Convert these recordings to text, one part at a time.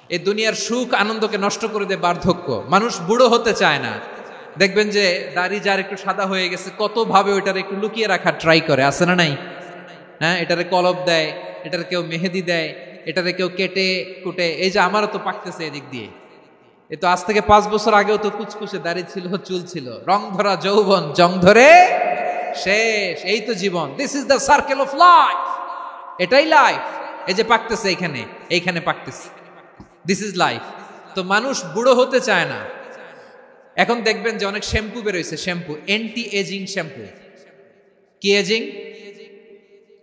এই দুনিয়ার সুখ আনন্দকে নষ্ট করে দেয় বার্ধক্য। মানুষ বুড়ো হতে চায় না। দেখবেন যে দাড়ি যার একটু সাদা হয়ে গেছে কত ভাবে ওইটার একটু লুকিয়ে রাখার ট্রাই করে, আছে না নাই? হ্যাঁ, এটারে কলব দেয়, এটার কেউ মেহেদি দেয়, এটারে কেউ কেটে কুটে। এই যে আমারও তো পাকতেছে এদিক দিয়ে, এ তো আজ থেকে 5 বছর আগেও তো কুচকুচে দাড়ি ছিল, চুল ছিল, রং ধরা যৌবন জং ধরে শেষ। এই তো জীবন, this is the circle of life, এটাই লাইফ। এই যে পাকতেছে এইখানে, এইখানে পাকতেছে, দিস ইজ লাইফ। তো মানুষ বুড়ো হতে চায় না। এখন দেখবেন যে অনেক শ্যাম্পু বেরোইছে, শ্যাম্পু অ্যান্টি এজিং শ্যাম্পু। কি এজিং?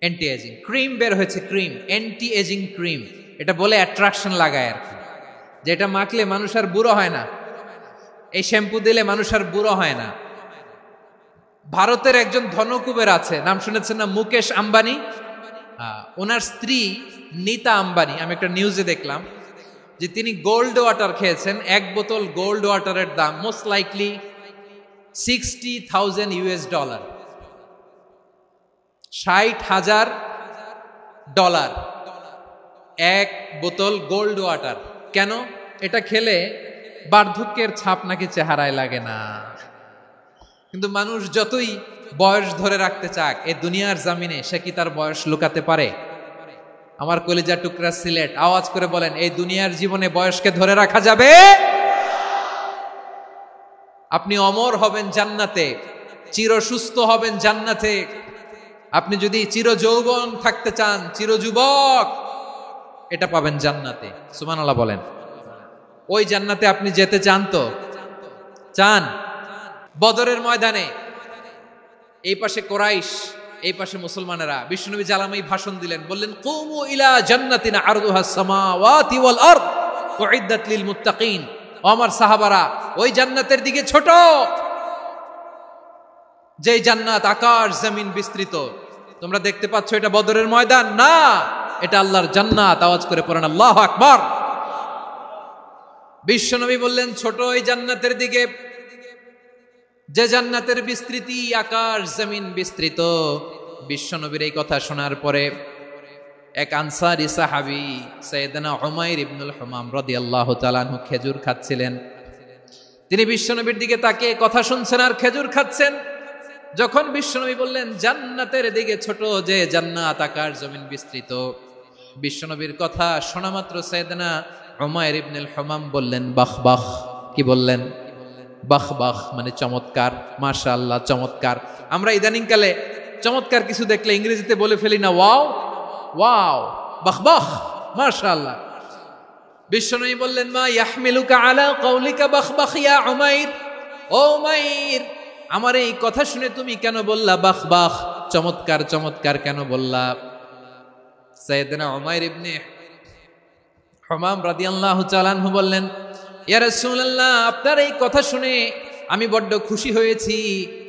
Anti ageing. ক্রিম বের হয়েছে, ক্রিম অ্যান্টি এজিং ক্রিম। এটা বলে অ্যাট্রাকশন লাগায় আর কি, যেটা মাখলে মানুষ আর বুড়ো হয় না। এই শ্যাম্পু দিলে মানুষ আর বুড়ো হয় না। ভারতের একজন ধনকুবের আছে, নাম শুনেছেন না? মুকেশ আম্বানি। ওনার স্ত্রী নীতা আম্বানি, আমি একটা নিউজে দেখলাম যে তিনি গোল্ড ওয়াটার খেয়েছেন। 1 বোতল গোল্ড ওয়াটারের দাম মোস্ট লাইকলি $60,000 $60,000 1 বোতল গোল্ড ওয়াটার। কেন? এটা খেলে বার্ধক্যের ছাপ নাকি চেহারায় লাগে না। কিন্তু মানুষ যতই বয়স ধরে রাখতে চাক এই দুনিয়ার জামিনে, সে কি তার বয়স লুকাতে পারে? আমার কলিজা টুকরা সিলেট, আওয়াজ করে বলেন, এই দুনিয়ার জীবনে বয়সকে ধরে রাখা যাবে? আপনি অমর হবেন জান্নাতে, চির সুস্থ হবেন জান্নাতে। আপনি যদি চির যৌবন থাকতে চান, চির যুবক, এটা পাবেন জান্নাতে। সুবহানাল্লাহ বলেন। ওই জান্নাতে আপনি যেতে চান তো? চান? বদরের ময়দানে এই পাশে কোরাইশ, এই পাশে মুসলমানেরা। বিশ্বনবী জালামাই ভাষণ দিলেন, বললেন, কুমু ইলা জান্নাতিন আরদুহাস সামাওয়াতি ওয়াল আরদ উইদ্দাত লিল মুত্তাকিন। ও আমার সাহাবারা, ওই জান্নাতের দিকে ছোট, যেই জান্নাত আকাশ জমিন বিস্তৃত। তোমরা দেখতে পাচ্ছ এটা বদরের ময়দান না, এটা আল্লাহর জান্নাত। আওয়াজ করে পড়েন আল্লাহু আকবার। বিশ্বনবী বললেন, ছোট ওই জান্নাতের দিকে, যে জান্নাতের বিস্তৃতি আকাশ জমিন বিস্তৃত। বিশ্বনবীর এই কথা শোনার পরে এক আনসারী সাহাবী সাইয়েদনা উমাইর ইবনুল হুমাম রাদিয়াল্লাহু তাআলা আনহু খেজুর খাচ্ছিলেন। তিনি বিশ্বনবীর দিকে তাকিয়ে কথা শুনছেন আর খেজুর খাচ্ছেন। যখন বিশ্বনবী বললেন জান্নাতের দিকে ছোট, যে জান্নাত আকাশ জমিন বিস্তৃত, বিশ্বনবীর কথা শোনা মাত্র সাইয়েদনা উমাইর ইবনুল হুমাম বললেন বাহ বাহ। কি বললেন? বাহ বাহ, মানে চমৎকার, মাশাআল্লাহ, চমৎকার। আমরা ইদানিং কালে চমৎকার কিছু দেখলে ইংরেজিতে বলে ফেলি না, ওয়াও ওয়াও, বাহ বাহ, মাশাআল্লাহ। বিশ্বনবী বললেন, মা ইয়াহমিলুকা আলা কাউলিকা বাহ বাহ ইয়া উমাইর। ও উমাইর, আমার এই কথা শুনে তুমি কেন বললা বাহ বাহ, চমৎকার চমৎকার কেন বললা? সাইয়েদনা উমাইর ইবনে হুমাম রাদিয়াল্লাহু তাআলা আনহু বললেন, ইয়া রাসূলুল্লাহ, আপনার এই কথা শুনে আমি বড্ড খুশি হয়েছি,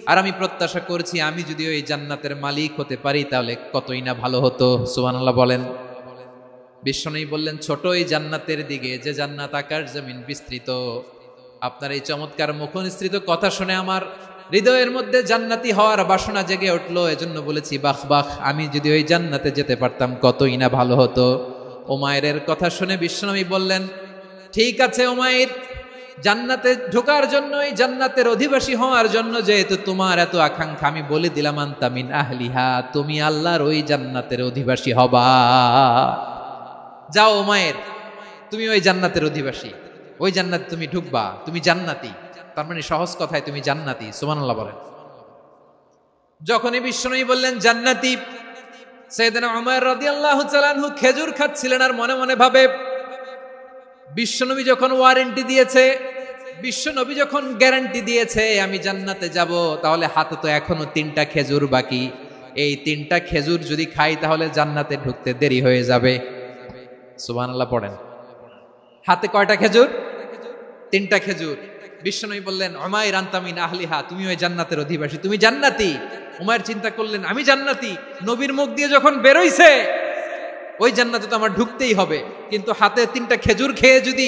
আর আমি প্রত্যাশা করছি আমি যদি ওই জান্নাতের মালিক হতে পারি তাহলে কতই না ভালো হতো। সুবহানাল্লাহ বলেন। বিশ্বনবী বললেন, ছোট এই জান্নাতের দিকে, যে জান্নাত আকাশ জমিন বিস্তৃত। আপনার এই চমৎকার মুখনিসৃত কথা শুনে আমার হৃদয়ের মধ্যে জান্নাতি হওয়ার বাসনা জেগে উঠলো, এজন্য বলেছি বাহ বাহ, আমি যদি ওই জান্নাতে যেতে পারতাম কতই না ভালো হতো। উমাইরের কথা শুনে বিশ্বনবী বললেন, ঠিক আছে উমাইর, জান্নাতে ঢোকার জন্য, এই জান্নাতের অধিবাসী হওয়ার জন্য যেহেতু তোমার এত আকাঙ্ক্ষা, আমি বলে দিলাম আনতা মিন আহলিহা, তুমি আল্লাহর ওই জান্নাতের অধিবাসী হবা। যাও উমাইর, তুমি ওই জান্নাতের অধিবাসী, ওই জান্নাতে তুমি ঢুকবা, তুমি জান্নাতি। তার মানে সহজ কথায় তুমি জান্নাতি। সুবহানাল্লাহ বলেন। যখনই বিশ্বনবী বললেন জান্নাতি, সাইয়েদনা উমাইর রাদিয়াল্লাহু তাআলা আনহু খেজুর খাচ্ছিলেন আর মনে মনে ভাবে, বিশ্বনবী যখন ওয়ারেন্টি দিয়েছে, বিশ্বনবী যখন গ্যারান্টি দিয়েছে আমি জান্নাতে যাব, তাহলে হাতে তো এখনো 3টা খেজুর বাকি। এই 3টা খেজুর যদি খাই তাহলে জান্নাতে ঢুকতে দেরি হয়ে যাবে। সুবহানাল্লাহ পড়েন। হাতে কয়টা খেজুর? 3টা খেজুর। বিশ্বনবী বললেন, উমাইর আনতা মিন আহলিহা, তুমি ওই জান্নাতের অধিবাসী, তুমি জান্নাতি। উমাইর চিন্তা করলেন, আমি জান্নাতি, নবীর মুখ দিয়ে যখন বেরোইছে ওই জান্নাতে তো আমার ঢুকতেই হবে, কিন্তু হাতে 3টা খেজুর খেয়ে যদি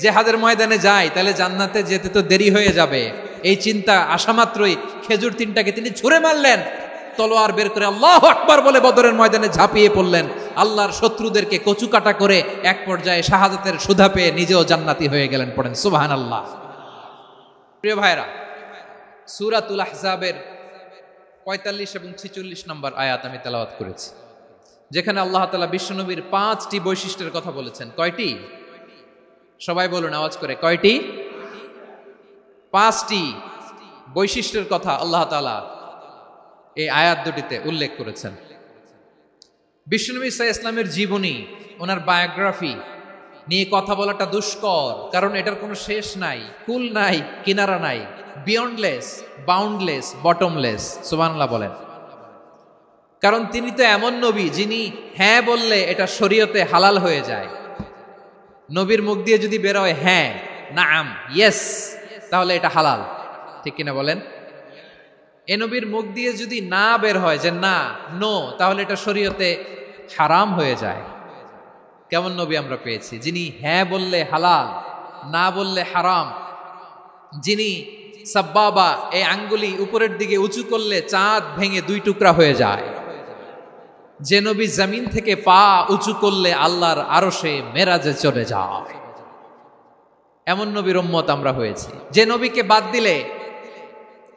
জিহাদের ময়দানে যায় তাহলে জান্নাতে যেতে তো দেরি হয়ে যাবে। এই চিন্তা আসা মাত্রই খেজুর 3টাকে তিনি ছুঁড়ে মারলেন, তলোয়ার বের করে আল্লাহু আকবার বলে বদরের ময়দানে ঝাঁপিয়ে পড়লেন আল্লাহর শত্রুদেরকে কচুকাটা করে এক পর্যায়ে শাহাদাতের সুধা পেয়ে নিজেও জান্নাতি হয়ে গেলেন। পড়েন সুবহানাল্লাহ। প্রিয় ভাইরা, সূরাতুল আহজাবের ৪৫ এবং ৪৬ নম্বর আয়াত আমি তেলাওয়াত করেছি, যেখানে আল্লাহ তাআলা বিশ্বনবীর ৫টি বৈশিষ্ট্যের কথা বলেছেন। কয়টি? সবাই বলুন আওয়াজ করে, কয়টি? ৫টি বৈশিষ্ট্যের কথা আল্লাহ তাআলা এই আয়াত দুটিতে উল্লেখ করেছেন। বিশ্বনবী সাল্লাল্লাহু আলাইহি ইসলামের জীবনী, ওনার বায়োগ্রাফি নিয়ে কথা বলাটা দুষ্কর, কারণ এটার কোনো শেষ নাই, কুল নাই, কিনারা নাই, বিয়ন্ডলেস, বাউন্ডলেস, বটমলেস। সুবহানাল্লাহ বলেন। কারণ তিনি তো এমন নবী যিনি হ্যাঁ বললে এটা শরীয়তে হালাল হয়ে যায়। নবীর মুখ দিয়ে যদি বের হয় হ্যাঁ, নাম, ইয়েস, তাহলে এটা হালাল। ঠিক কিনা বলেন? এ নবীর মুখ দিয়ে যদি না বের হয় যে না, নো, তাহলে এটা শরীয়তে হারাম হয়ে যায়। কেমন নবী আমরা পেয়েছি, যিনি হ্যাঁ বললে হালাল, না বললে হারাম, যিনি সাব্বাবা এই আঙ্গুলি উপরের দিকে উঁচু করলে চাঁদ ভেঙে 2 টুকরা হয়ে যায়, যে নবী জমিন থেকে পা উঁচু করলে আল্লাহর আরশে মেরাজে চলে যায়, এমন নবীর উম্মত আমরা হয়েছি। যে নবীকে বাদ দিলে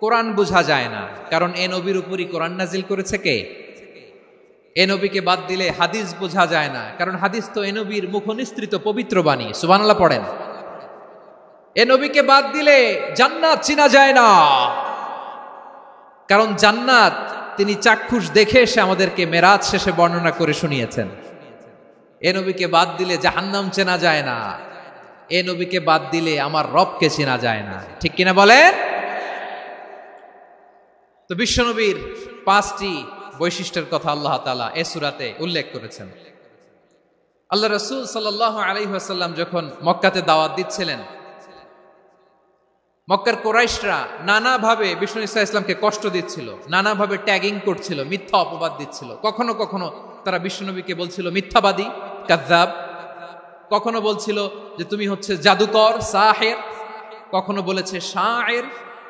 কোরআন বোঝা যায় না, কারণ এ নবীর উপরই কোরআন নাজিল করেছে কে? এ নবীকে বাদ দিলে হাদিস বোঝা যায় না, কারণ হাদিস তো এ নবীর মুখনিসৃত পবিত্র বাণী। সুবহানাল্লাহ পড়েন। এ নবীকে বাদ দিলে জান্নাত চিনা যায় না, কারণ জান্নাত তিনি চাক্ষুষ দেখে এসে আমাদেরকে মেরাজ শেষে বর্ণনা করে শুনিয়েছেন। এ নবীকে বাদ দিলে জাহান্নাম চেনা যায় না, এ নবীকে বাদ দিলে আমার রবকে চেনা যায় না। ঠিক কিনা বলেন? তো বিশ্বনবীর 5টি বৈশিষ্ট্যের কথা আল্লাহ তাআলা এই সূরাতে উল্লেখ করেছেন। আল্লাহ রাসূল সাল্লাল্লাহু আলাইহি ওয়াসাল্লাম যখন মক্কাতে দাওয়াত দিচ্ছিলেন, মক্কার কুরাইশরা নানাভাবে বিষ্ণু ঈসা ইসলামকে কষ্ট দিচ্ছিল, নানাভাবে ট্যাগিং করছিল, মিথ্যা অপবাদ দিচ্ছিল। কখনো কখনো তারা বিশ্বনবীকে বলছিল মিথ্যাবাদী, কাযযাব। কখনো বলছিল যে তুমি হচ্ছে জাদুকর, সাহের। কখনো বলেছে শায়ের,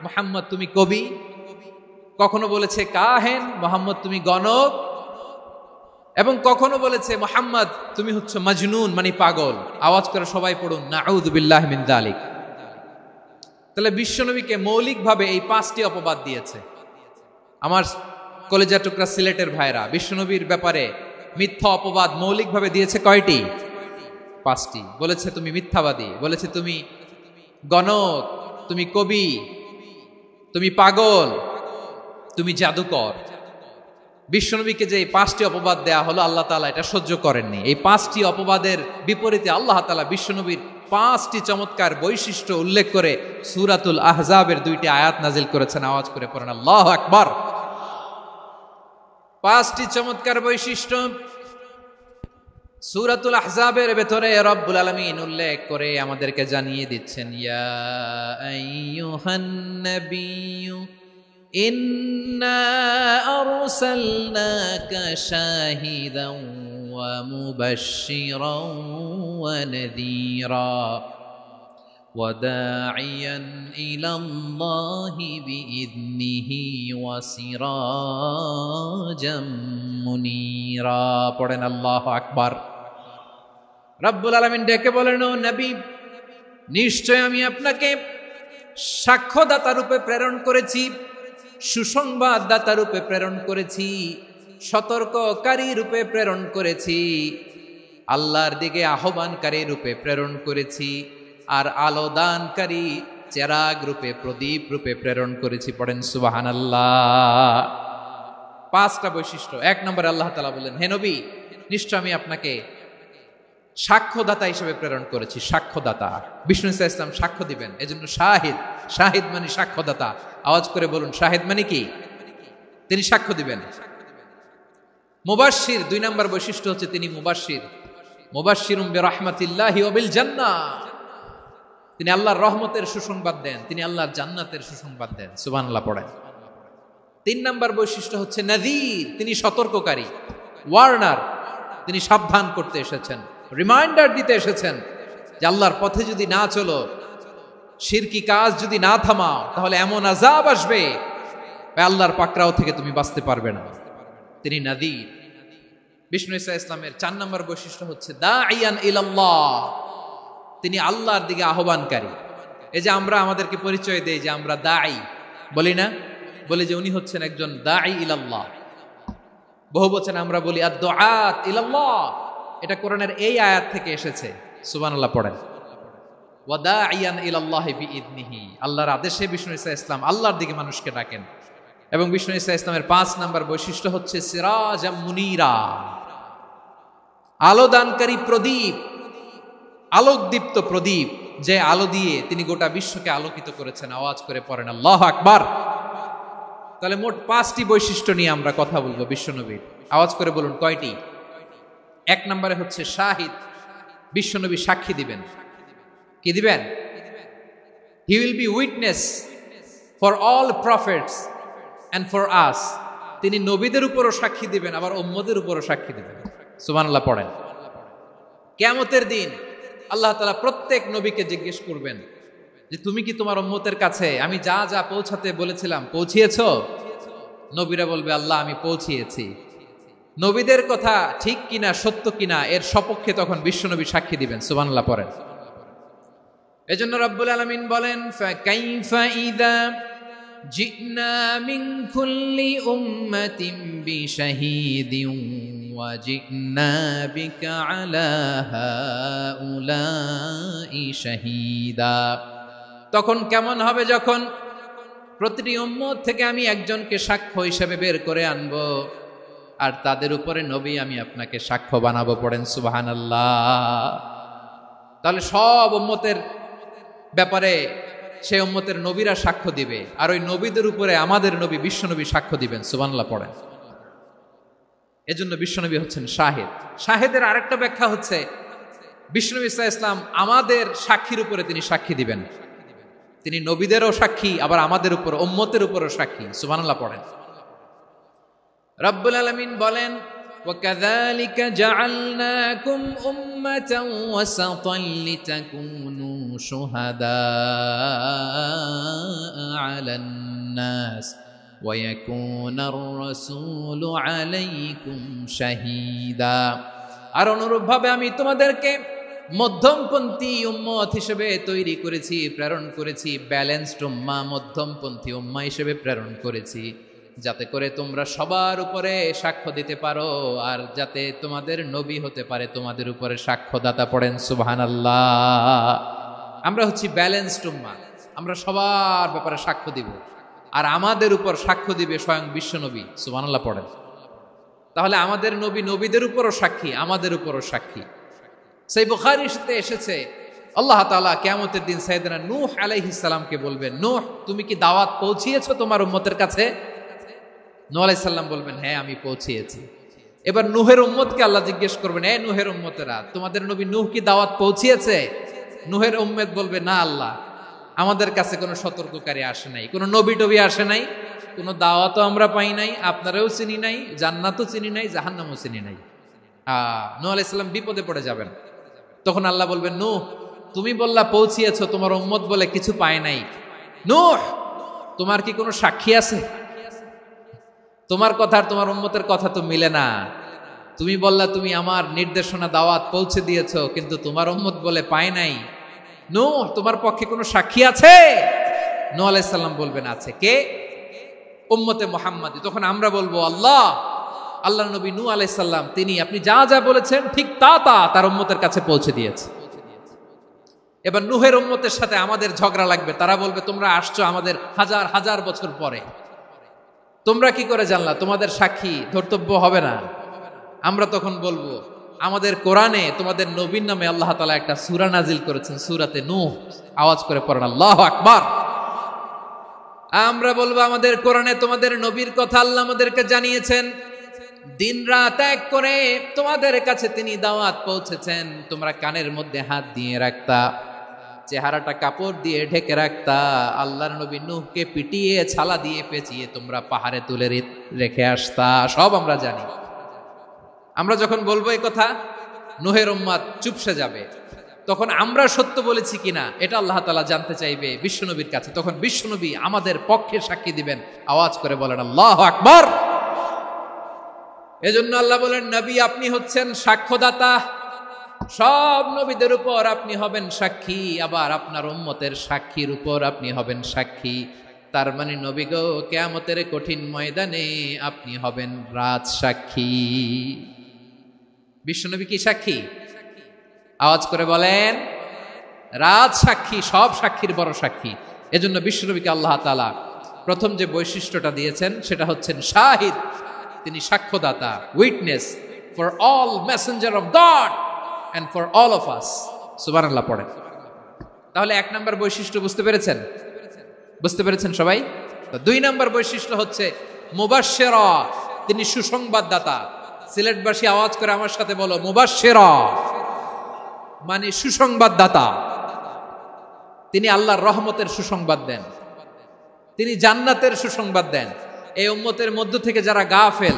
মুহাম্মদ তুমি কবি। কখনো বলেছে কাহেন, মুহাম্মদ তুমি গণক। এবং কখনো বলেছে মুহাম্মদ তুমি হচ্ছে মাজনুন, মানে পাগল। আওয়াজ করে সবাই পড়ুন নাউযু বিল্লাহি মিন যালিক। তাহলে বিশ্বনবীকে মৌলিকভাবে এই 5টি অপবাদ দিয়েছে। আমার কলেজা টুকরা সিলেটের ভাইরা, বিশ্বনবীর ব্যাপারে মিথ্যা অপবাদ মৌলিকভাবে দিয়েছে কয়টি? 5টি। বলেছে তুমি মিথ্যাবাদী, বলেছে তুমি গণক, তুমি কবি, তুমি পাগল, তুমি জাদুকর। বিশ্বনবীকে যে 5টি অপবাদ দেয়া হলো, আল্লাহ তাআলা এটা সহ্য করেননি। এই 5টি অপবাদের বিপরীতে আল্লাহ তাআলা বিশ্বনবীর 5টি চমৎকার বৈশিষ্ট্য উল্লেখ করে সূরাতুল আহজাবের 2টি আয়াত নাজিল করেছেন। আওয়াজ করে পড়েন আল্লাহু আকবার। 5টি চমৎকার বৈশিষ্ট্য সূরাতুল আহজাবের ভেতরে রব্বুল আলামিন উল্লেখ করে আমাদেরকে জানিয়ে দিচ্ছেন, ইয়া আইয়ুহান নাবিয়্যু ইন্না আরসালনাকা শাহিদান ওয়া মুবাশশিরান ওয়া নাযীরা ওয়া দাঈয়ান ইলাল্লাহি বিইذনিহি ওয়া সিরাজাম মুনীরা। পড়েন আল্লাহু আকবার। রব্বুল আলামিন ডেকে বলেন, ও নবী, নিশ্চয় আমি আপনাকে সাক্ষ্যদাতা রূপে প্রেরণ করেছি, সুসংবাদদাতা রূপে প্রেরণ করেছি, সতর্ককারী রূপে প্রেরণ করেছি, আল্লাহর দিকে আহ্বানকারী রূপে প্রেরণ করেছি, আর আলোদানকারী চেরাগ রূপে, প্রদীপ রূপে প্রেরণ করেছি। পড়েন সুবহানাল্লাহ। 5টা বৈশিষ্ট্য। 1 নম্বরে আল্লাহ তাআলা বললেন, হে নবী, নিশ্চয় আমি আপনাকে সাক্ষ্যদাতা হিসেবে প্রেরণ করেছি। সাক্ষ্যদাতা, বিষ্ণু ঈসা ইসলাম সাক্ষ্য দিবেন, এজন্য শাহিদ। শাহিদ মানে সাক্ষ্যদাতা। আওয়াজ করে বলুন, শাহিদ মানে কি? তিনি সাক্ষ্য দিবেন। মুবাশশির, 2 নম্বর বৈশিষ্ট্য হচ্ছে তিনি মুবাশশির। মুবাশশিরুম বিরাহমাতিল্লাহি ওয়া বিল জান্নাহ। তিনি আল্লাহর রহমতের সুসংবাদ দেন, তিনি আল্লাহর জান্নাতের সুসংবাদ দেন। সুবহানাল্লাহ পড়েন। 3 নম্বর বৈশিষ্ট্য হচ্ছে নাযীর, তিনি সতর্ককারী, ওয়ার্নার। তিনি সাবধান করতে এসেছেন, রিমাইন্ডার দিতে এসেছেন যে আল্লাহর পথে যদি না চলো, শিরকি কাজ যদি না থামাও, তাহলে এমন আযাব আসবে আল্লাহর পাকড়াও থেকে তুমি বাঁচতে পারবে না। তিনি নাযীর। বিষ্ণু ঈসা ইসলামের 4 নম্বর বৈশিষ্ট্য হচ্ছে দাঈয়ান ইলাল্লাহ, তিনি আল্লাহর দিকে আহ্বানকারী। এই যে আমরা আমাদেরকে পরিচয় দেই যে আমরা দাঈ, বলি না? বলি যে উনি হচ্ছেন একজন দাঈ ইলাল্লাহ। বহু বচন আমরা বলি আদ-দুআত ইলাল্লাহ, এটা কোরআনের এই আয়াত থেকে এসেছে। সুবহানাল্লাহ পড়েন। ওয়া দাঈয়ান ইলাল্লাহি বিইذনিহি, আল্লাহর আদেশে বিষ্ণু ঈসা ইসলাম আল্লাহর দিকে মানুষকে ডাকেন। এবং বিষ্ণু ঈসা ইসলামের 5 নম্বর বৈশিষ্ট্য হচ্ছে সিরাজাম মুনীরা, আলোদানকারী প্রদীপ, আলোকদীপ্ত প্রদীপ, যে আলো দিয়ে তিনি গোটা বিশ্বকে আলোকিত করেছেন। আওয়াজ করে পড়েন আল্লাহু আকবার। তাহলে মোট 5টি বৈশিষ্ট্য নিয়ে আমরা কথা বলবো বিশ্বনবীর। আওয়াজ করে বলুন কয়টি? 1 নম্বরে হচ্ছে শাহিদ, বিশ্বনবী সাক্ষী দিবেন। কি দিবেন? He will be witness for all prophets and for us. তিনি নবীদের উপরও সাক্ষী দিবেন, আবার উম্মতের উপরও সাক্ষী দিবেন। সুবহানাল্লাহ পড়েন। কিয়ামতের দিন আল্লাহ তাআলা প্রত্যেক নবীকে জিজ্ঞেস করবেন যে তুমি কি তোমার উম্মতের কাছে আমি যা যা পৌঁছাতে বলেছিলাম পৌঁছিয়েছো? নবীরা বলবে আল্লাহ আমি পৌঁছিয়েছি। নবীদের কথা ঠিক কিনা, সত্য কিনা, এর সপক্ষে তখন বিশ্বনবী সাক্ষী দিবেন। সুবহানাল্লাহ পড়েন। এজন্য রব্বুল আলামিন বলেন ফাকাইফা ইযা জিনা মিন কুল্লি উম্মাতিন বিশাহীদিন ওয়া জিনা বিকা আলা হাউলাই শাহীদা। তখন কেমন হবে যখন প্রতিটি উম্মত থেকে আমি একজনকে সাক্ষ্য হিসেবে বের করে আনব, আর তাদের উপরে নবী আমি আপনাকে সাক্ষ্য বানাবো। পড়েন সুবহানাল্লাহ। তাহলে সব উম্মতের ব্যাপারে সেই উম্মতের নবীরা সাক্ষ্য দিবে, আর ওই নবীদের উপরে আমাদের নবী বিশ্বনবী সাক্ষ্য দিবেন। সুবহানাল্লাহ পড়েন। এজন্য বিশ্বনবী হচ্ছেন শাহিদ। শাহিদের আরেকটা ব্যাখ্যা হচ্ছে বিষ্ণু ঈসা ইসলাম আমাদের সাক্ষীর উপরে তিনি সাক্ষী দিবেন। তিনি নবীদেরও সাক্ষী, আবার আমাদের উপর উম্মতের উপরও সাক্ষী। সুবহানাল্লাহ পড়েন। রব্বুল আলামিন বলেন وَكَذَلِكَ جَعَلْنَاكُمْ أُمَّةً وَسَطًا لِتَكُونُوا شُهَدَاءَ عَلَى النَّاسِ وَيَكُونَ الرَّسُولُ عَلَيْكُمْ شَهِيدًا। আর অনুরূপভাবে আমি তোমাদেরকে মধ্যমপন্থী উম্মত হিসেবে তৈরি করেছি, প্রেরণ করেছি। ব্যালেন্সড উম্মাহ, মধ্যমপন্থী উম্মাহ হিসেবে প্রেরণ করেছি, যাতে করে তোমরা সবার উপরে সাক্ষ্য দিতে পারো, আর যাতে তোমাদের নবী হতে পারে তোমাদের উপরে সাক্ষ্যদাতা। পড়েন সুবহানাল্লাহ। আমরা হচ্ছি ব্যালেন্সড উম্মাহ, আমরা সবার ব্যাপারে সাক্ষ্য দিব, আর আমাদের উপর সাক্ষ্য দিবে স্বয়ং বিশ্বনবী। সুবহানাল্লাহ পড়েন। তাহলে আমাদের নবী নবীদের উপরও সাক্ষী, আমাদের উপরও সাক্ষী। সেই বুখারীতে এসেছে আল্লাহ তাআলা কিয়ামতের দিন সাইয়েদনা নূহ আলাইহিস সালামকে বলবেন, নূহ তুমি কি দাওয়াত পৌঁছিয়েছো তোমার উম্মতের কাছে? নূহ আলাইহিস সালাম বলবেন হ্যাঁ আমি পৌঁছিয়েছি। এবার নূহের উম্মতকে আল্লাহ জিজ্ঞেস করবেন, এ নূহের উম্মতেরা তোমাদের নবী নূহ কি দাওয়াত পৌঁছিয়েছে? নূহের উম্মত বলবে না আল্লাহ, আমাদের কাছে কোনো সতর্ককারী আসে নাই, কোনো নবী টবি আসে নাই, কোনো দাওয়াতও আমরা পাই নাই, আপনারাও চিনি নাই, জান্নাতও চিনি নাই, জাহান্নামও চিনি নাই। নূহ আলাইহিস সালাম বিপদে পড়ে যাবেন। তখন আল্লাহ বলবেন নূহ তুমি বললা পৌঁছিয়েছো, তোমার উম্মত বলে কিছু পায় নাই। নূহ তোমার কি কোনো সাক্ষী আছে? তোমার কথা আর তোমার উম্মতের কথা তো মিলে না। তুমি বললা তুমি আমার নির্দেশনা দাওয়াত পৌঁছে দিয়েছো, কিন্তু তোমার উম্মত বলে পায় নাই। নূহ তোমার পক্ষে কোনো সাক্ষী আছে? নূহ আলাইহিস সালাম বলবেন আছে। কে? উম্মতে মুহাম্মাদী। তখন আমরা বলবো আল্লাহ নবী নূহ আলাইহিস সালাম তিনি আপনি যা যা বলেছেন ঠিক তা তার উম্মতের কাছে পৌঁছে দিয়েছে। এবার নূহের উম্মতের সাথে আমাদের ঝগড়া লাগবে। তারা বলবে তোমরা আসছো আমাদের হাজার হাজার বছর পরে, তোমরা কি করে জানলা? তোমাদের সাক্ষী ধর্তব্য হবে না। আমরা তখন বলবো আমাদের কোরআনে তোমাদের নবীর নামে আল্লাহ তাআলা একটা সূরা নাজিল করেছেন, সূরাতে নূহ। আওয়াজ করে পড়েন আল্লাহু আকবার। আমরা বলবো আমাদের কোরআনে তোমাদের নবীর কথা আল্লাহ আমাদেরকে জানিয়েছেন, দিন রাত এক করে তোমাদের কাছে তিনি দাওয়াত পৌঁছেছেন। তোমরা কানের মধ্যে হাত দিয়ে রাখতা, চেহারাটা কাপড় দিয়ে ঢেকে রাখতা, আল্লাহর নবী নূহকে পিটিয়ে ছালা দিয়ে পেঁচিয়ে তোমরা পাহাড়ে তুলে রেখে আসতা। সব আমরা জানি। আমরা যখন বলবো এই কথা, নূহের উম্মত চুপসে যাবে। তখন আমরা সত্য বলেছি কিনা এটা আল্লাহ তাআলা জানতে চাইবে বিশ্বনবীর কাছে। তখন বিশ্বনবী আমাদের পক্ষে সাক্ষী দিবেন। আওয়াজ করে বলেন আল্লাহু আকবার। এজন্য আল্লাহ বলেন, নবী আপনি হচ্ছেন সাক্ষ্যদাতা, সব নবীদের উপর আপনি হবেন সাক্ষী, আবার আপনার উম্মতের সাক্ষীর উপর আপনি হবেন সাক্ষী। তার মানে নবী গো, কিয়ামতের কঠিন ময়দানে আপনি হবেন রাজ সাক্ষী। বিশ্বনবী কি সাক্ষী? আওয়াজ করে বলেন, রাজ সাক্ষী, সব সাক্ষীর বড় সাক্ষী। এজন্য বিশ্বনবীকে আল্লাহ তাআলা প্রথম যে বৈশিষ্ট্যটা দিয়েছেন সেটা হচ্ছেন শাহিদ। তিনি সাক্ষ্যদাতা, witness for all messenger of God and for all of us। সুবহানাল্লাহ পড়েন। তাহলে এক নাম্বার বৈশিষ্ট্য বুঝতে পেরেছেন? বুঝতে পেরেছেন সবাই? তো দুই নাম্বার বৈশিষ্ট্য হচ্ছে মুবাশশিরা, তিনি সুসংবাদদাতা। সিলেটবাসী আওয়াজ করে আমার সাথে বলো, মুবাশশিরা মানে সুসংবাদদাতা। তিনি আল্লাহর রহমতের সুসংবাদ দেন, তিনি জান্নাতের সুসংবাদ দেন। এই উম্মতের মধ্য থেকে যারা গাফেল,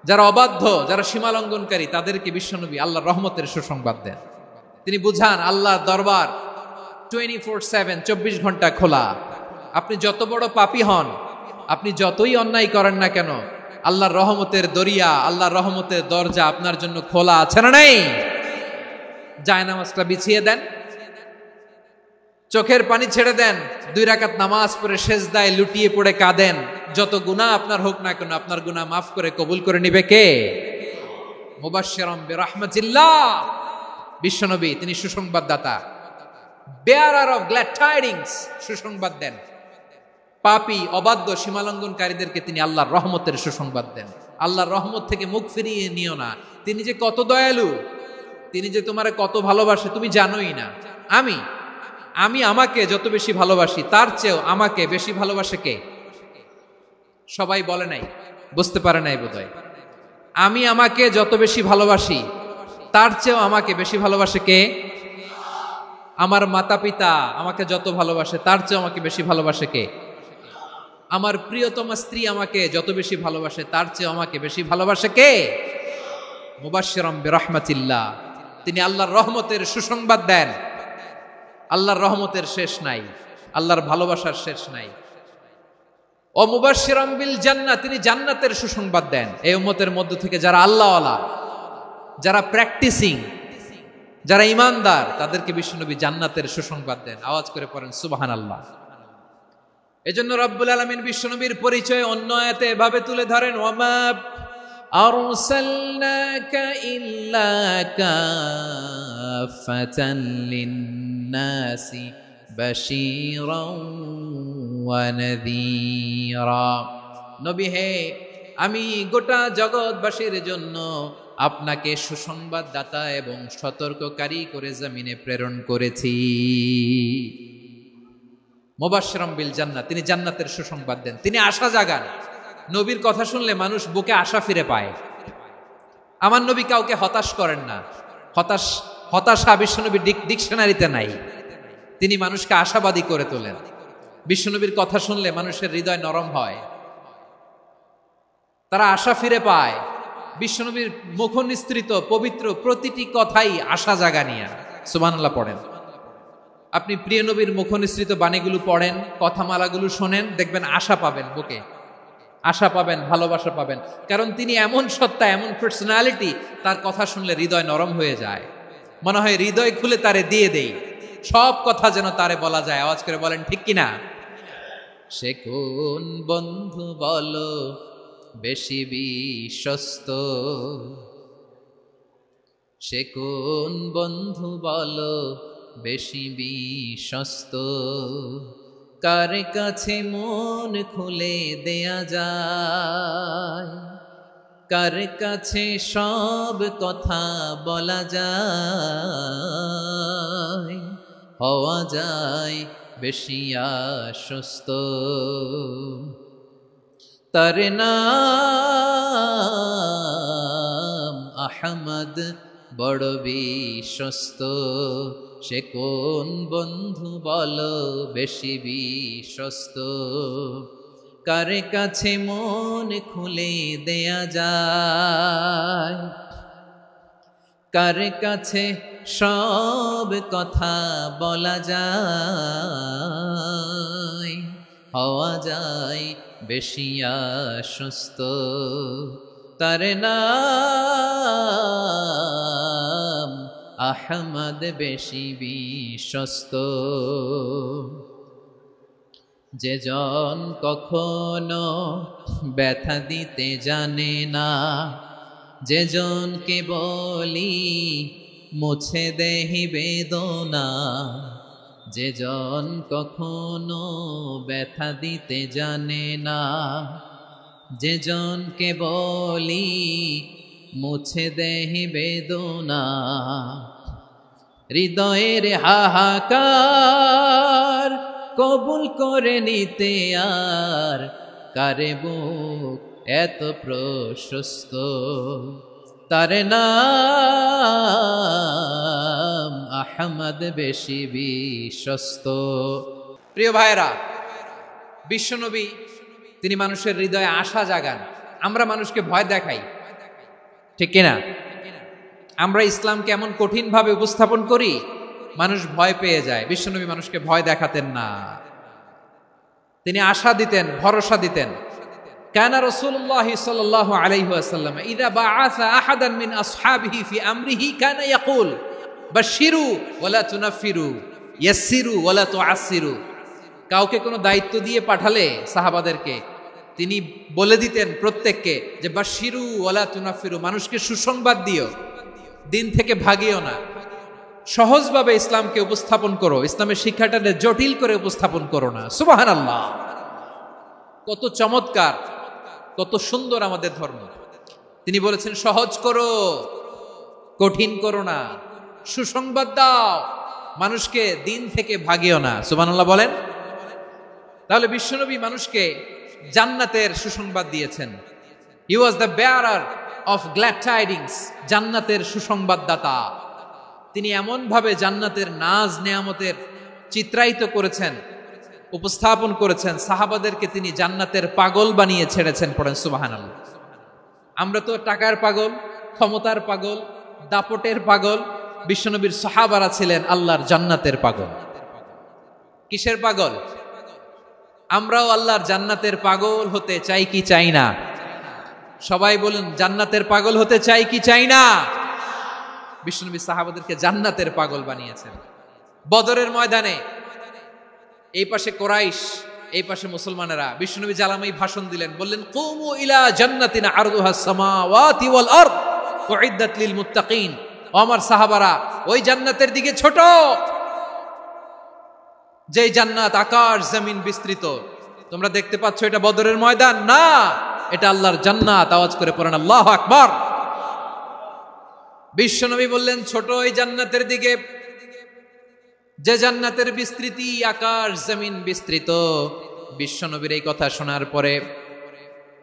যারা অবাধ্য, যারা সীমালঙ্ঘনকারী, তাদেরকে বিশ্বনবী আল্লাহর রহমতের সুসংবাদ দেন। তিনি বুঝান আল্লাহর দরবার 24/7, 24 ঘন্টা খোলা। আপনি যত বড় পাপী হন, আপনি যতই অন্যায় করেন না কেন, আল্লাহর রহমতের দরিয়া, আল্লাহর রহমতের দরজা আপনার জন্য খোলা আছে না নাই? জায়নামাজটা বিছিয়ে দেন, চোখের পানি ছেড়ে দেন, 2 রাকাত নামাজ পড়ে সেজদায় লুটিয়ে পড়ে কাঁদেন। যত গুনাহ আপনার হোক না কেন, আপনার গুনাহ মাফ করে কবুল করে নিবে কে? মুবাশশিরাম বিরাহমাতিল্লাহ। বিশ্বনবী তিনি সুসংবাদদাতা, বেয়ারার অফ গ্ল্যাড টাইডিংস, সুসংবাদ দেন। পাপী, অবাধ্য, সীমালঙ্ঘনকারীদেরকে তিনি আল্লাহর রহমতের সুসংবাদ দেন। আল্লাহর রহমত থেকে মুখ ফিরিয়ে নিও না। তিনি যে কত দয়ালু, তিনি যে তোমারে কত ভালোবাসে তুমি জানোই না। আমি আমাকে যত বেশি ভালোবাসি, তার চেয়েও আমাকে বেশি ভালোবাসে কে? সবাই বলে নাই, বুঝতে পারে নাই বোধহয়। আমি আমাকে যত বেশি ভালোবাসি, তার চেয়েও আমাকে বেশি ভালোবাসে কে? আমার মাতা পিতা আমাকে যত ভালোবাসে, তার চেয়েও আমাকে বেশি ভালোবাসে কে? আমার প্রিয়তমা স্ত্রী আমাকে যত বেশি ভালোবাসে, তার চেয়েও আমাকে বেশি ভালোবাসে কে? মুবাশশিরাম বিরাহমাতিল্লাহ। তিনি আল্লাহর রহমতের সুসংবাদ দেন। আল্লাহর রহমতের শেষ নাই, আল্লাহর ভালোবাসার শেষ নাই। ও মুবাশশিরাম বিল জান্নাহ, তিনি জান্নাতের সুসংবাদ দেন। এই উম্মতের মধ্য থেকে যারা আল্লাহওয়ালা, যারা প্র্যাকটিসিং, যারা ইমানদার, তাদেরকে বিশ্বনবী জান্নাতের সুসংবাদ দেন। আওয়াজ করে পড়েন সুবহানাল্লাহ। এজন্য রব্বুল আলামিন বিশ্বনবীর পরিচয় অন্য আয়াতে এভাবে তুলে ধরেন, ওয়ামা আরসালনাকা ইল্লা কাফাতান লিন-নাসি বাশীরাও ওয়া নাযীরা। নবী হে, আমি গোটা জগৎবাসীর জন্য আপনাকে সুসংবাদদাতা এবং সতর্ককারী করে জমিনে প্রেরণ করেছি। মুবাশশিরাম বিল জান্নাহ, তিনি জান্নাতের সুসংবাদ দেন, তিনি আশা জাগান। নবীর কথা শুনলে মানুষ বুকে আশা ফিরে পায়। আমার নবী কাউকে হতাশ করেন না। হতাশা বিশ্বনবীর ডিকশনারিতে নাই। তিনি মানুষকে আশাবাদী করে তোলেন। বিশ্বনবীর কথা শুনলে মানুষের হৃদয় নরম হয়, তারা আশা ফিরে পায়। বিশ্বনবীর মুখ নিঃসৃত পবিত্র প্রতিটি কথাই আশা জাগানিয়া। সুবহানাল্লাহ পড়েন। আপনি প্রিয় নবীর মুখ নিঃসৃত বাণীগুলো পড়েন, কথামালাগুলো শোনেন, দেখবেন আশা পাবেন, বুকে আশা পাবেন, ভালোবাসা পাবেন। কারণ তিনি এমন সত্তা, এমন পার্সোনালিটি, তার কথা শুনলে হৃদয় নরম হয়ে যায়। মনে হয় হৃদয় খুলে তারে দিয়ে দেই, সব কথা যেন তারে বলা যায়। আওয়াজ করে বলেন ঠিক কিনা? সে কোন বন্ধু বলো বেশি বিশ্বস্ত, সে কোন বন্ধু বলো বেশি বিশ্বস্ত, কার কাছে মন খুলে দেয়া যায়, কার কাছে সব কথা বলা যায়, হওয়া যায় বেশি আশ্বস্ত। তার নাম আহমদ, বড় বিশ্বস্ত। সে কোন বন্ধু বলো বেশি বিশ্বস্ত, কার কাছে মন খুলে দেয়া যায়, কার কাছে সব কথা বলা যায়, হওয়া যায় বেশি আশ্বস্ত। তার নাম আহমদ বেশি বিশ্বস্ত। যে জন কখনো ব্যথা দিতে জানে না, যে জনকে বলি মুছে দেহি বেদনা, যে জন কখনো ব্যথা দিতে জানে না, যে জনকে বলি মুছে দেহি বেদনা, হৃদয়ের হাহাকার কবুল করে নিতে আর কারে বুক এত প্রশস্ত। তার নাম আহমদ বেশি বিশ্বস্ত। প্রিয় ভাইরা, বিশ্বনবী তিনি মানুষের হৃদয়ে আশা জাগান। আমরা মানুষকে ভয় দেখাই, ঠিক কিনা? আমরা ইসলামকে এমন কঠিন ভাবে উপস্থাপন করি, মানুষ ভয় পেয়ে যায়। বিশ্বনবী মানুষকে ভয় দেখাতেন না, তিনি আশা দিতেন, ভরসা দিতেন। কানা রাসূলুল্লাহ সাল্লাল্লাহু আলাইহি ওয়াসাল্লাম ইযা বাআসা আহাদান মিন আসহাবিহি ফি আমরিহি কানা ইয়াকুল বাশশিরু ওয়ালা তুনাফিরু ইয়াসসিরু ওয়ালা তুআসসিরু। কাউকে কোনো দায়িত্ব দিয়ে পাঠালে সাহাবাদেরকে তিনি বলে দিতেন প্রত্যেককে যে বাশশিরু ওয়ালা তুনাফিরু, মানুষকে সুসংবাদ দিও, দিন থেকে ভাগিও না, সহজভাবে ইসলামকে উপস্থাপন করো, ইসলামের শিক্ষাটাকে জটিল করে উপস্থাপন করো না। সুবহানাল্লাহ, কত চমৎকার, কত সুন্দর আমাদের ধর্ম। তিনি বলেছেন সহজ করো, কঠিন করো না, সুসংবাদ দাও, মানুষকে দিন থেকে ভাগিও না। সুবহানাল্লাহ বলেন। তাহলে বিশ্বনবী মানুষকে জান্নাতের সুসংবাদ দিয়েছেন। He was the bearer of glad tidings, জান্নাতের সুসংবাদদাতা। তিনি এমন ভাবে জান্নাতের নাজ নেয়ামতের চিত্রায়িত করেছেন, উপস্থাপন করেছেন, সাহাবাদেরকে তিনি জান্নাতের পাগল বানিয়ে ছেড়েছেন। পড়েন সুবহানাল্লাহ। আমরা তো টাকার পাগল, ক্ষমতার পাগল, দাপটের পাগল। বিশ্বনবীর সাহাবারা ছিলেন আল্লাহর জান্নাতের পাগল। কিসের পাগল? আমরাও আল্লাহর জান্নাতের পাগল হতে চাই কি চাই না? সবাই বলুন, জান্নাতের পাগল হতে চাই কি চাই না? বিশ্বনবী সাহাবাদেরকে জান্নাতের পাগল বানিয়েছেন। বদরের ময়দানে এই পাশে কোরাইশ, এই পাশে মুসলমানেরা। বিশ্বনবী জালামাই ভাষণ দিলেন, বললেন কুমু ইলা জান্নাতিন আরদুহাস সামাওয়াতি ওয়াল আরদ উইদ্দাত লিল মুত্তাকিন। ও আমার সাহাবারা, ওই জান্নাতের দিকে ছোট, যে জান্নাত আকাশ জমিন বিস্তৃত। তোমরা দেখতে পাচ্ছ এটা বদরের ময়দান না, এটা আল্লাহর জান্নাত। আওয়াজ করে পড়েন আল্লাহু আকবার। বিশ্বনবী বললেন ছোট ওই জান্নাতের দিকে, যে জান্নাতের বিস্তৃতি আকাশ জমিন বিস্তৃত। বিশ্বনবীর এই কথা শোনার পরে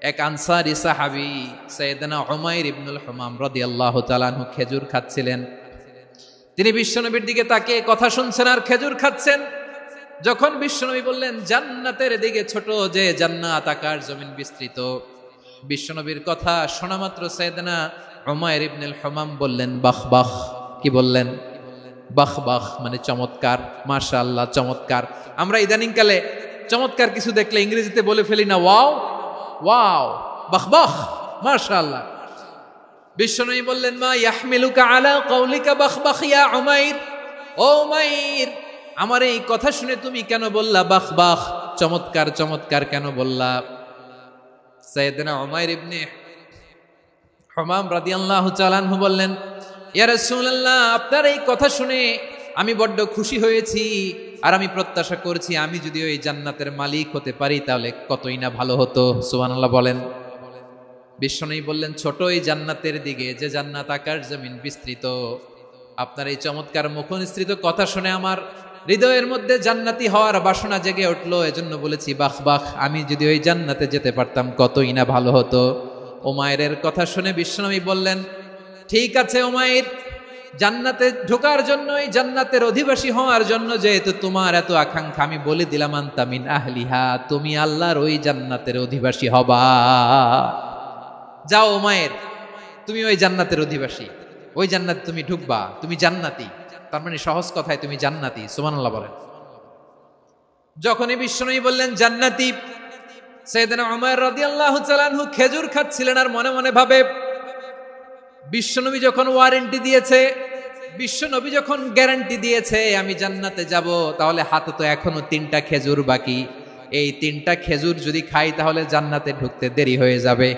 এক আনসারী সাহাবী সাইয়েদনা উমাইর ইবনুল হুমাম রাদিয়াল্লাহু তাআলা আনহু খেজুর খাচ্ছিলেন। তিনি বিশ্বনবীর দিকে তাকিয়ে কথা শুনছেন আর খেজুর খাচ্ছেন। যখন বিশ্বনবী বললেন জান্নাতের দিকে ছোট, যে জান্নাত আকাশ জমিন বিস্তৃত, বিশ্বনবীর কথা শোনা মাত্র সাইয়েদনা উমাইর ইবনুল হুমাম বললেন বাহ বাহ। কি বললেন? বাহ বাহ, মানে চমৎকার, মাশাআল্লাহ, চমৎকার। আমরা ইদানিং কালে চমৎকার কিছু দেখলে ইংরেজিতে বলে ফেলি না ওয়াও ওয়াও, বাহ বাহ, মাশাআল্লাহ। বিশ্বনবী বললেন মা ইয়াহমিলুকা আলা কওলিকা বাহ বাহ ইয়া উমাইর। ও উমাইর, আমার এই কথা শুনে তুমি কেন বললা বাহ বাহ, চমৎকার চমৎকার কেন বললা? সাইয়েদনা উমাইর ইবনে হুমাম রাদিয়াল্লাহু তাআলা আনহু বললেন ইয়া রাসূলুল্লাহ, আপনার এই কথা শুনে আমি বড্ড খুশি হয়েছি, আর আমি প্রত্যাশা করছি আমি যদি ওই জান্নাতের মালিক হতে পারি তাহলে কতই না ভালো হতো। সুবহানাল্লাহ বলেন। বিশ্বনবী বললেন ছোট এই জান্নাতের দিকে, যে জান্নাত আকাশ জমিন বিস্তৃত। আপনার এই চমৎকার মুখনিসৃত কথা শুনে আমার হৃদয়ের মধ্যে জান্নাতি হওয়ার বাসনা জেগে উঠলো, এজন্য বলেছি বাহ বাহ, আমি যদি ওই জান্নাতে যেতে পারতাম কতই না ভালো হতো। উমাইরের কথা শুনে বিশ্বনবী বললেন ঠিক আছে উমাইর, জান্নাতে ঢোকার জন্য, এই জান্নাতের অধিবাসী হওয়ার জন্য যেহেতু তোমার এত আকাঙ্ক্ষা, আমি বলে দিলাম আনতা মিন আহলিহা, তুমি আল্লাহর ওই জান্নাতের অধিবাসী হবা। যাও উমাইর, তুমি ওই জান্নাতের অধিবাসী, ওই জান্নাতে তুমি ঢুকবা, তুমি জান্নাতি। তার মানে সহজ কথায় তুমি জান্নাতি। সুবহানাল্লাহ বলেন। যখনই বিশ্বনবী বললেন জান্নাতি, সাইয়েদনা উমর রাদিয়াল্লাহু তাআলা আনহু খেজুর খাচ্ছিলেন আর মনে মনে ভাবে, বিশ্বনবী যখন ওয়ারেন্টি দিয়েছে, বিশ্বনবী যখন গ্যারান্টি দিয়েছে আমি জান্নাতে যাব, তাহলে হাতে তো এখনো 3টা খেজুর বাকি। এই 3টা খেজুর যদি খাই তাহলে জান্নাতে ঢুকতে দেরি হয়ে যাবে।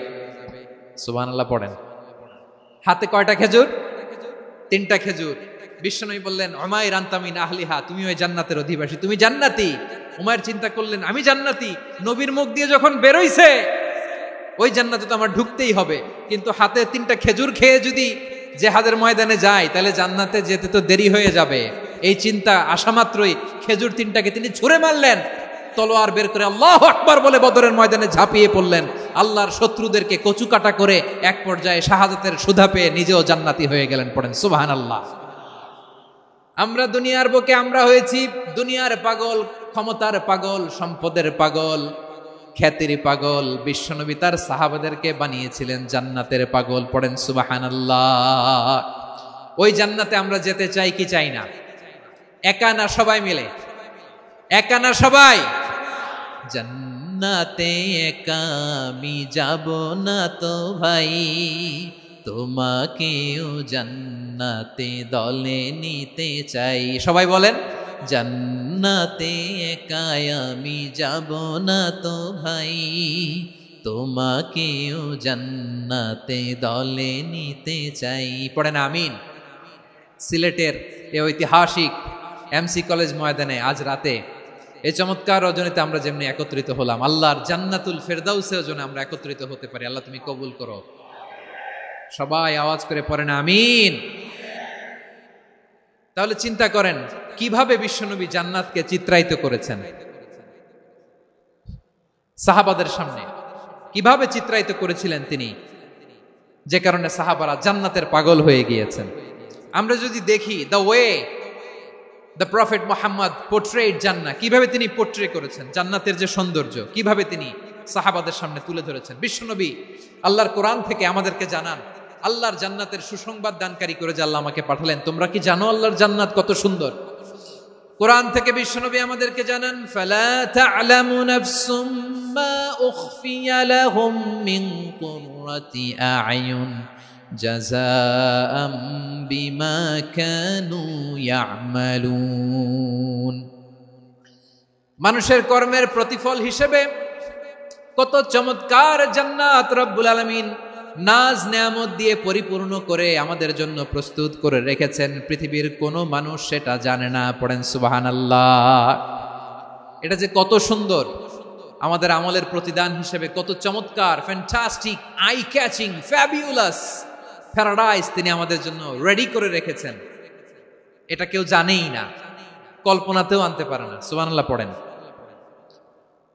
সুবহানাল্লাহ পড়েন। হাতে কয়টা খেজুর? 3টা খেজুর। বিশ্বনবী বললেন, উমাইর আনতা মিন আহলিহা, তুমি ওই জান্নাতের অধিবাসী, তুমি জান্নাতি। উমাইর চিন্তা করলেন, আমি জান্নাতি, নবীর মুখ দিয়ে যখন বেরোইছে ওই জান্নাতে তো আমার ঢুকতেই হবে, কিন্তু হাতে 3টা খেজুর খেয়ে যদি জিহাদের ময়দানে যাই তাহলে জান্নাতে যেতে তো দেরি হয়ে যাবে। এই চিন্তা আসা মাত্রই খেজুর 3টাকে তিনি ছুঁড়ে মারলেন, তলোয়ার বের করে আল্লাহু আকবার বলে বদরের ময়দানে ঝাঁপিয়ে পড়লেন। আল্লাহর শত্রুদেরকে কচুকাটা করে এক পর্যায়ে শাহাদাতের সুধা পেয়ে নিজেও জান্নাতি হয়ে গেলেন। পড়েন সুবহানাল্লাহ। আমরা দুনিয়ার বুকে আমরা হয়েছি দুনিয়ার পাগল, ক্ষমতার পাগল, সম্পদের পাগল, খ্যাতির পাগল। বিশ্বনবী তার সাহাবাদেরকে বানিয়েছিলেন জান্নাতের পাগল। পড়েন সুবহানাল্লাহ। ওই জান্নাতে আমরা যেতে চাই কি চাই না? একা না সবাই মিলে? একা না সবাই? জান্নাতে একা আমি যাব না তো ভাই, তোমাকেও জান্নাতে দলে নিতে চাই। সবাই বলেন, জান্নাতে একা আমি যাব না তো ভাই, তোমাকেও জান্নাতে দলে নিতে চাই। পড়েন আমিন। সিলেটের এই ঐতিহাসিক এমসি কলেজ ময়দানে আজ রাতে এই চমৎকার রজনীতে আমরা যেমনি একত্রিত হলাম, আল্লাহর জান্নাতুল ফেরদাউসের জন্য আমরা একত্রিত হতে পারি। আল্লাহ তুমি কবুল করো। সবাই আওয়াজ করে পড়েন আমিন। তাহলে চিন্তা করেন কিভাবে বিশ্বনবী জান্নাতকে চিত্রায়িত করেছেন সাহাবাদের সামনে, কিভাবে চিত্রায়িত করেছিলেন তিনি, যে কারণে সাহাবারা জান্নাতের পাগল হয়ে গিয়েছেন। আমরা যদি দেখি the way the prophet Muhammad portrait জান্নাত, কিভাবে তিনি পোর্ট্রে করেছেন জান্নাতের যে সৌন্দর্য, কিভাবে তিনি সাহাবাদের সামনে তুলে ধরেছেন। বিশ্বনবী আল্লাহর কোরআন থেকে আমাদেরকে জানান, আল্লাহর জান্নাতের সুসংবাদ দানকারী করে যে আল্লাহ আমাকে পাঠালেন। তোমরা কি জানো আল্লাহর জান্নাত কত সুন্দর? কোরআন থেকে বিশ্বনবী আমাদেরকে জানান, ফালা তা'লামু নাফসুম মা উখফিয়া লাহুম মিন কুররাতি আ'য়ুন জাযাআম বিমা কানু ইয়া'মালুন। মানুষের কর্মের প্রতিফল হিসেবে কত চমৎকার জান্নাত রব্বুল আলামিন নাজ নেয়ামত দিয়ে পরিপূর্ণ করে আমাদের জন্য প্রস্তুত করে রেখেছেন। পৃথিবীর কোনো মানুষ সেটা জানে না। পড়েন সুবহানাল্লাহ। এটা যে কত সুন্দর, আমাদের আমলের প্রতিদান হিসেবে কত চমৎকার, fantastic, eye catching, fabulous paradise তিনি আমাদের জন্য রেডি করে রেখেছেন। এটা কেউ জানেই না, কল্পনাতেও আনতে পারে না। সুবহানাল্লাহ পড়েন।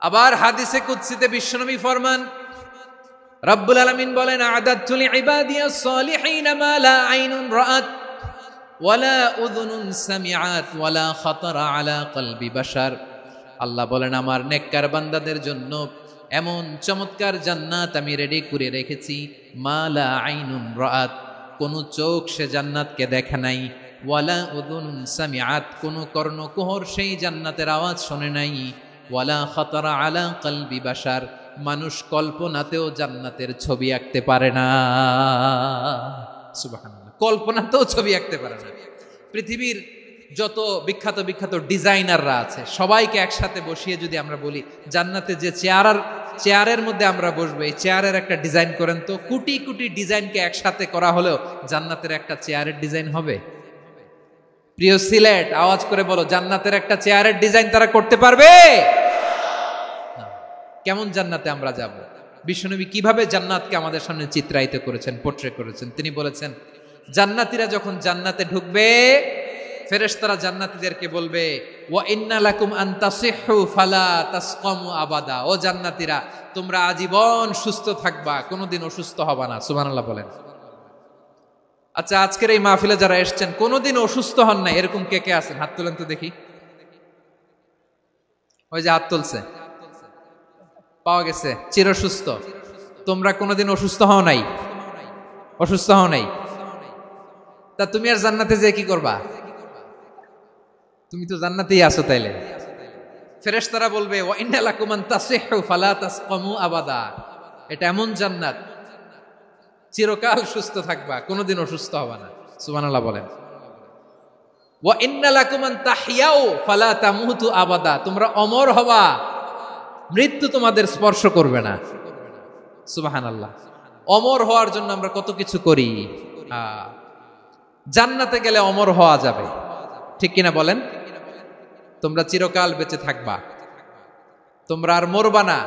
আবার হাদিসে কুদসিতে বিশ্বনবী ফরমান, রব্বুল আলামিন বলেন, আ'দাতু লিইবাদিয়াস সালিহিন মা লা আইনুন রাআত ওয়ালা উযুনুন সামিআত ওয়ালা খাতারা আলা কলবি বাশার। আল্লাহ বলেন, আমার নেককার বান্দাদের জন্য এমন চমৎকার জান্নাত আমি রেডি করে রেখেছি, মা লা আইনুন রাআত, কোন চোখ সে জান্নাতকে দেখে নাই, ওয়ালা উযুনুন সামিআত, কোন কর্ণকুহর সেই জান্নাতের আওয়াজ শোনে নাই, ওয়ালা খাতারা আলা কলবি বাশার, মানুষ কল্পনাতেও জান্নাতের ছবি আঁকতে পারে না। সুবহানাল্লাহ, কল্পনাতেও ছবি আঁকতে পারে না। পৃথিবীর যত বিখ্যাত বিখ্যাত ডিজাইনাররা আছে সবাইকে একসাথে বসিয়ে যদি আমরা বলি জান্নাতে যে চেয়ারের মধ্যে আমরা বসবো, এই চেয়ারের একটা ডিজাইন করেন তো, কোটি কোটি ডিজাইনকে একসাথে করা হলেও জান্নাতের একটা চেয়ারের ডিজাইন হবে? প্রিয় সিলেট, আওয়াজ করে বলো, জান্নাতের একটা চেয়ারের ডিজাইন তারা করতে পারবে? কেমন জান্নাতে আমরা যাব? বিশ্বনবী কিভাবে জান্নাতকে আমাদের সামনে চিত্রায়িত করেছেন, পোর্ট্রে করেছেন। তিনি বলেছেন, জান্নাতীরা যখন জান্নাতে ঢুকবে, ফেরেশতারা জান্নাতীদেরকে বলবে, ওয়া ইন্না লাকুম আন তাসিহু ফালা তাসকামু আবাদা, ও জান্নাতীরা তোমরা আজীবন সুস্থ থাকবা, কোনোদিন অসুস্থ হবা না। সুবহানাল্লাহ বলেন। আচ্ছা, আজকের এই মাহফিলে যারা এসেছেন কোনোদিন অসুস্থ হন না, এরকম কে কে আছেন? হাত তোলেন তো দেখি। ওই যে হাত তুলছে, পাওয়া গেছে, চিরসুস্থ। তোমরা কোনোদিন অসুস্থ হও নাই? অসুস্থ হও নাই? তা তুমি আর জান্নাতে যে কি করবা? তুমি তো জান্নাতেই আছো তাইলে। ফেরেশতারা বলবে ওয়া ইন্না লাকুম আন তাসিহু ফালা তাসকামু আবাদা, এটা এমন জান্নাত চিরকাল সুস্থ থাকবা, কোনোদিন অসুস্থ হবে না। সুবহানাল্লাহ বলেন। ওয়া ইন্না লাকুম আন তাহইয়াউ ফালা তামুতু আবাদা, তোমরা অমর হবা, মৃত্যু তোমাদের স্পর্শ করবে না। সুবহানাল্লাহ। অমর হওয়ার জন্য আমরা কত কিছু করি। জান্নাতে গেলে অমর হওয়া যাবে, ঠিক কিনা বলেন? তোমরা চিরকাল বেঁচে থাকবা, তোমরা আর মরবা না।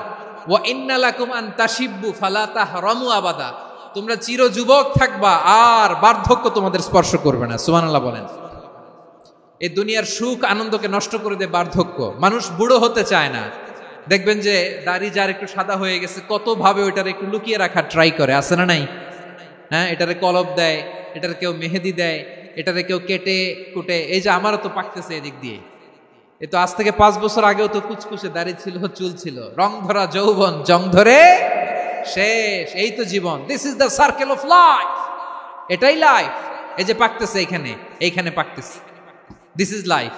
ওয়া ইন্না লাকুম আন তাশিব্বু ফালা তাহরামু আবাদা, তোমরা চির যুবক থাকবা, আর বার্ধক্য তোমাদের স্পর্শ করবে না। সুবহানাল্লাহ বলেন। এই দুনিয়ার সুখ আনন্দকে নষ্ট করে দেয় বার্ধক্য। মানুষ বুড়ো হতে চায় না। দেখবেন যে দাড়ি যার একটু সাদা হয়ে গেছে, কত ভাবে ওইটার একটু লুকিয়ে রাখার ট্রাই করে, আছে না নাই? হ্যাঁ, এটারে কলব দেয়, এটার কেউ মেহেদি দেয়, এটারে কেউ কেটে কুটে। এই যে আমারও তো পাকতেছে এদিক দিয়ে, এ তো আজ থেকে 5 বছর আগেও তো কুচকুচে দাড়ি ছিল, চুল ছিল, রং ধরা যৌবন জং ধরে শেষ। এই তো জীবন, this is the circle of life, এটাই লাইফ। এই যে পাকতেছে এইখানে, এইখানে পাকতেছে, দিস ইজ লাইফ।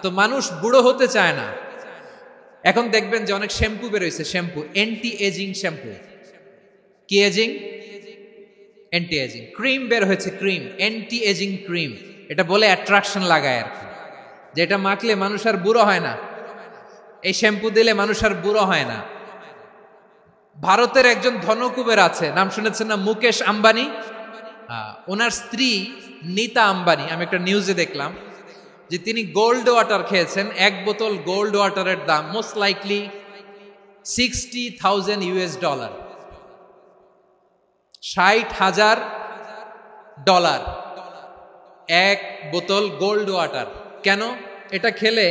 তো মানুষ বুড়ো হতে চায় না। এখন দেখবেন যে অনেক শ্যাম্পু বেরোইছে, শ্যাম্পু অ্যান্টি এজিং শ্যাম্পু। কি এজিং? Anti ageing. ক্রিম বের হয়েছে, ক্রিম অ্যান্টি এজিং ক্রিম। এটা বলে অ্যাট্রাকশন লাগায় আর কি, যে এটা মাখলে মানুষ আর বুড়ো হয় না, এই শ্যাম্পু দিলে মানুষ আর বুড়ো হয় না। ভারতের একজন ধনকুবের আছে, নাম শুনেছেন না? মুকেশ আম্বানি। ওনার স্ত্রী নীতা আম্বানি, আমি একটা নিউজে দেখলাম যে তিনি গোল্ড ওয়াটার খেয়েছেন। 1 বোতল গোল্ড ওয়াটারের দাম মোস্ট লাইকলি $60,000 $60,000 1 বোতল গোল্ড ওয়াটার। কেন? এটা খেলে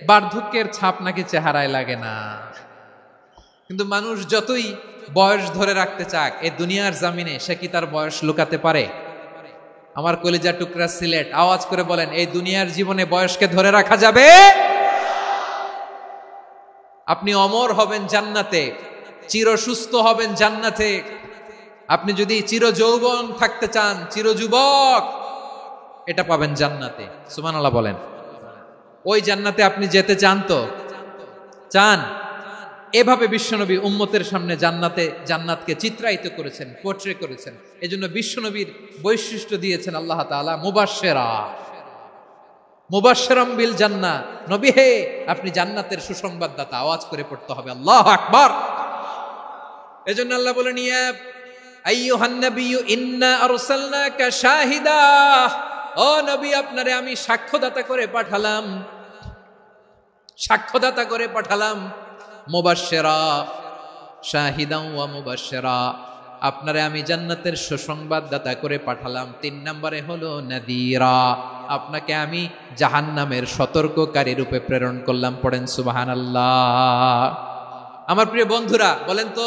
বার্ধক্যের ছাপ নাকি চেহারায় লাগে না। কিন্তু মানুষ যতই বয়স ধরে রাখতে চাক এই দুনিয়ার জামিনে, সে কি তার বয়স লুকাতে পারে? আমার কলিজা টুকরা সিলেট, আওয়াজ করে বলেন, এই দুনিয়ার জীবনে বয়সকে ধরে রাখা যাবে? আপনি অমর হবেন জান্নাতে, চির সুস্থ হবেন জান্নাতে। আপনি যদি চির যৌবন থাকতে চান, চির যুবক, এটা পাবেন জান্নাতে। সুবহানাল্লাহ বলেন। ওই জান্নাতে আপনি যেতে চান তো? চান? এভাবে বিশ্বনবী উম্মতের সামনে জান্নাতকে চিত্রায়িত করেছেন, পোর্ট্রে করেছেন। এজন্য বিশ্বনবীর বৈশিষ্ট্য দিয়েছেন আল্লাহ তাআলা মুবাশশিরাম বিল জান্নাহ। নবী হে, আপনি জান্নাতের সুসংবাদদাতা। আওয়াজ করে পড়তে হবে আল্লাহু আকবার। এজন্য আল্লাহ বলেন, ইয়া আইয়ুহান নাবিয়্যু ইন্না আরসালনাকা শাহিদা, ও নবী, আপনারে আমি সাক্ষ্যদাতা করে পাঠালাম, সাক্ষ্যদাতা করে পাঠালাম। মুবাশশিরা, শাহিদান ওয়া মুবাশশিরা, আপনারে আমি জান্নাতের সুসংবাদদাতা করে পাঠালাম। 3 নম্বরে হলো নাযীরা, আপনাকে আমি জাহান্নামের সতর্ককারী রূপে প্রেরণ করলাম। পড়েন সুবহানাল্লাহ। আমার প্রিয় বন্ধুরা, বলেন তো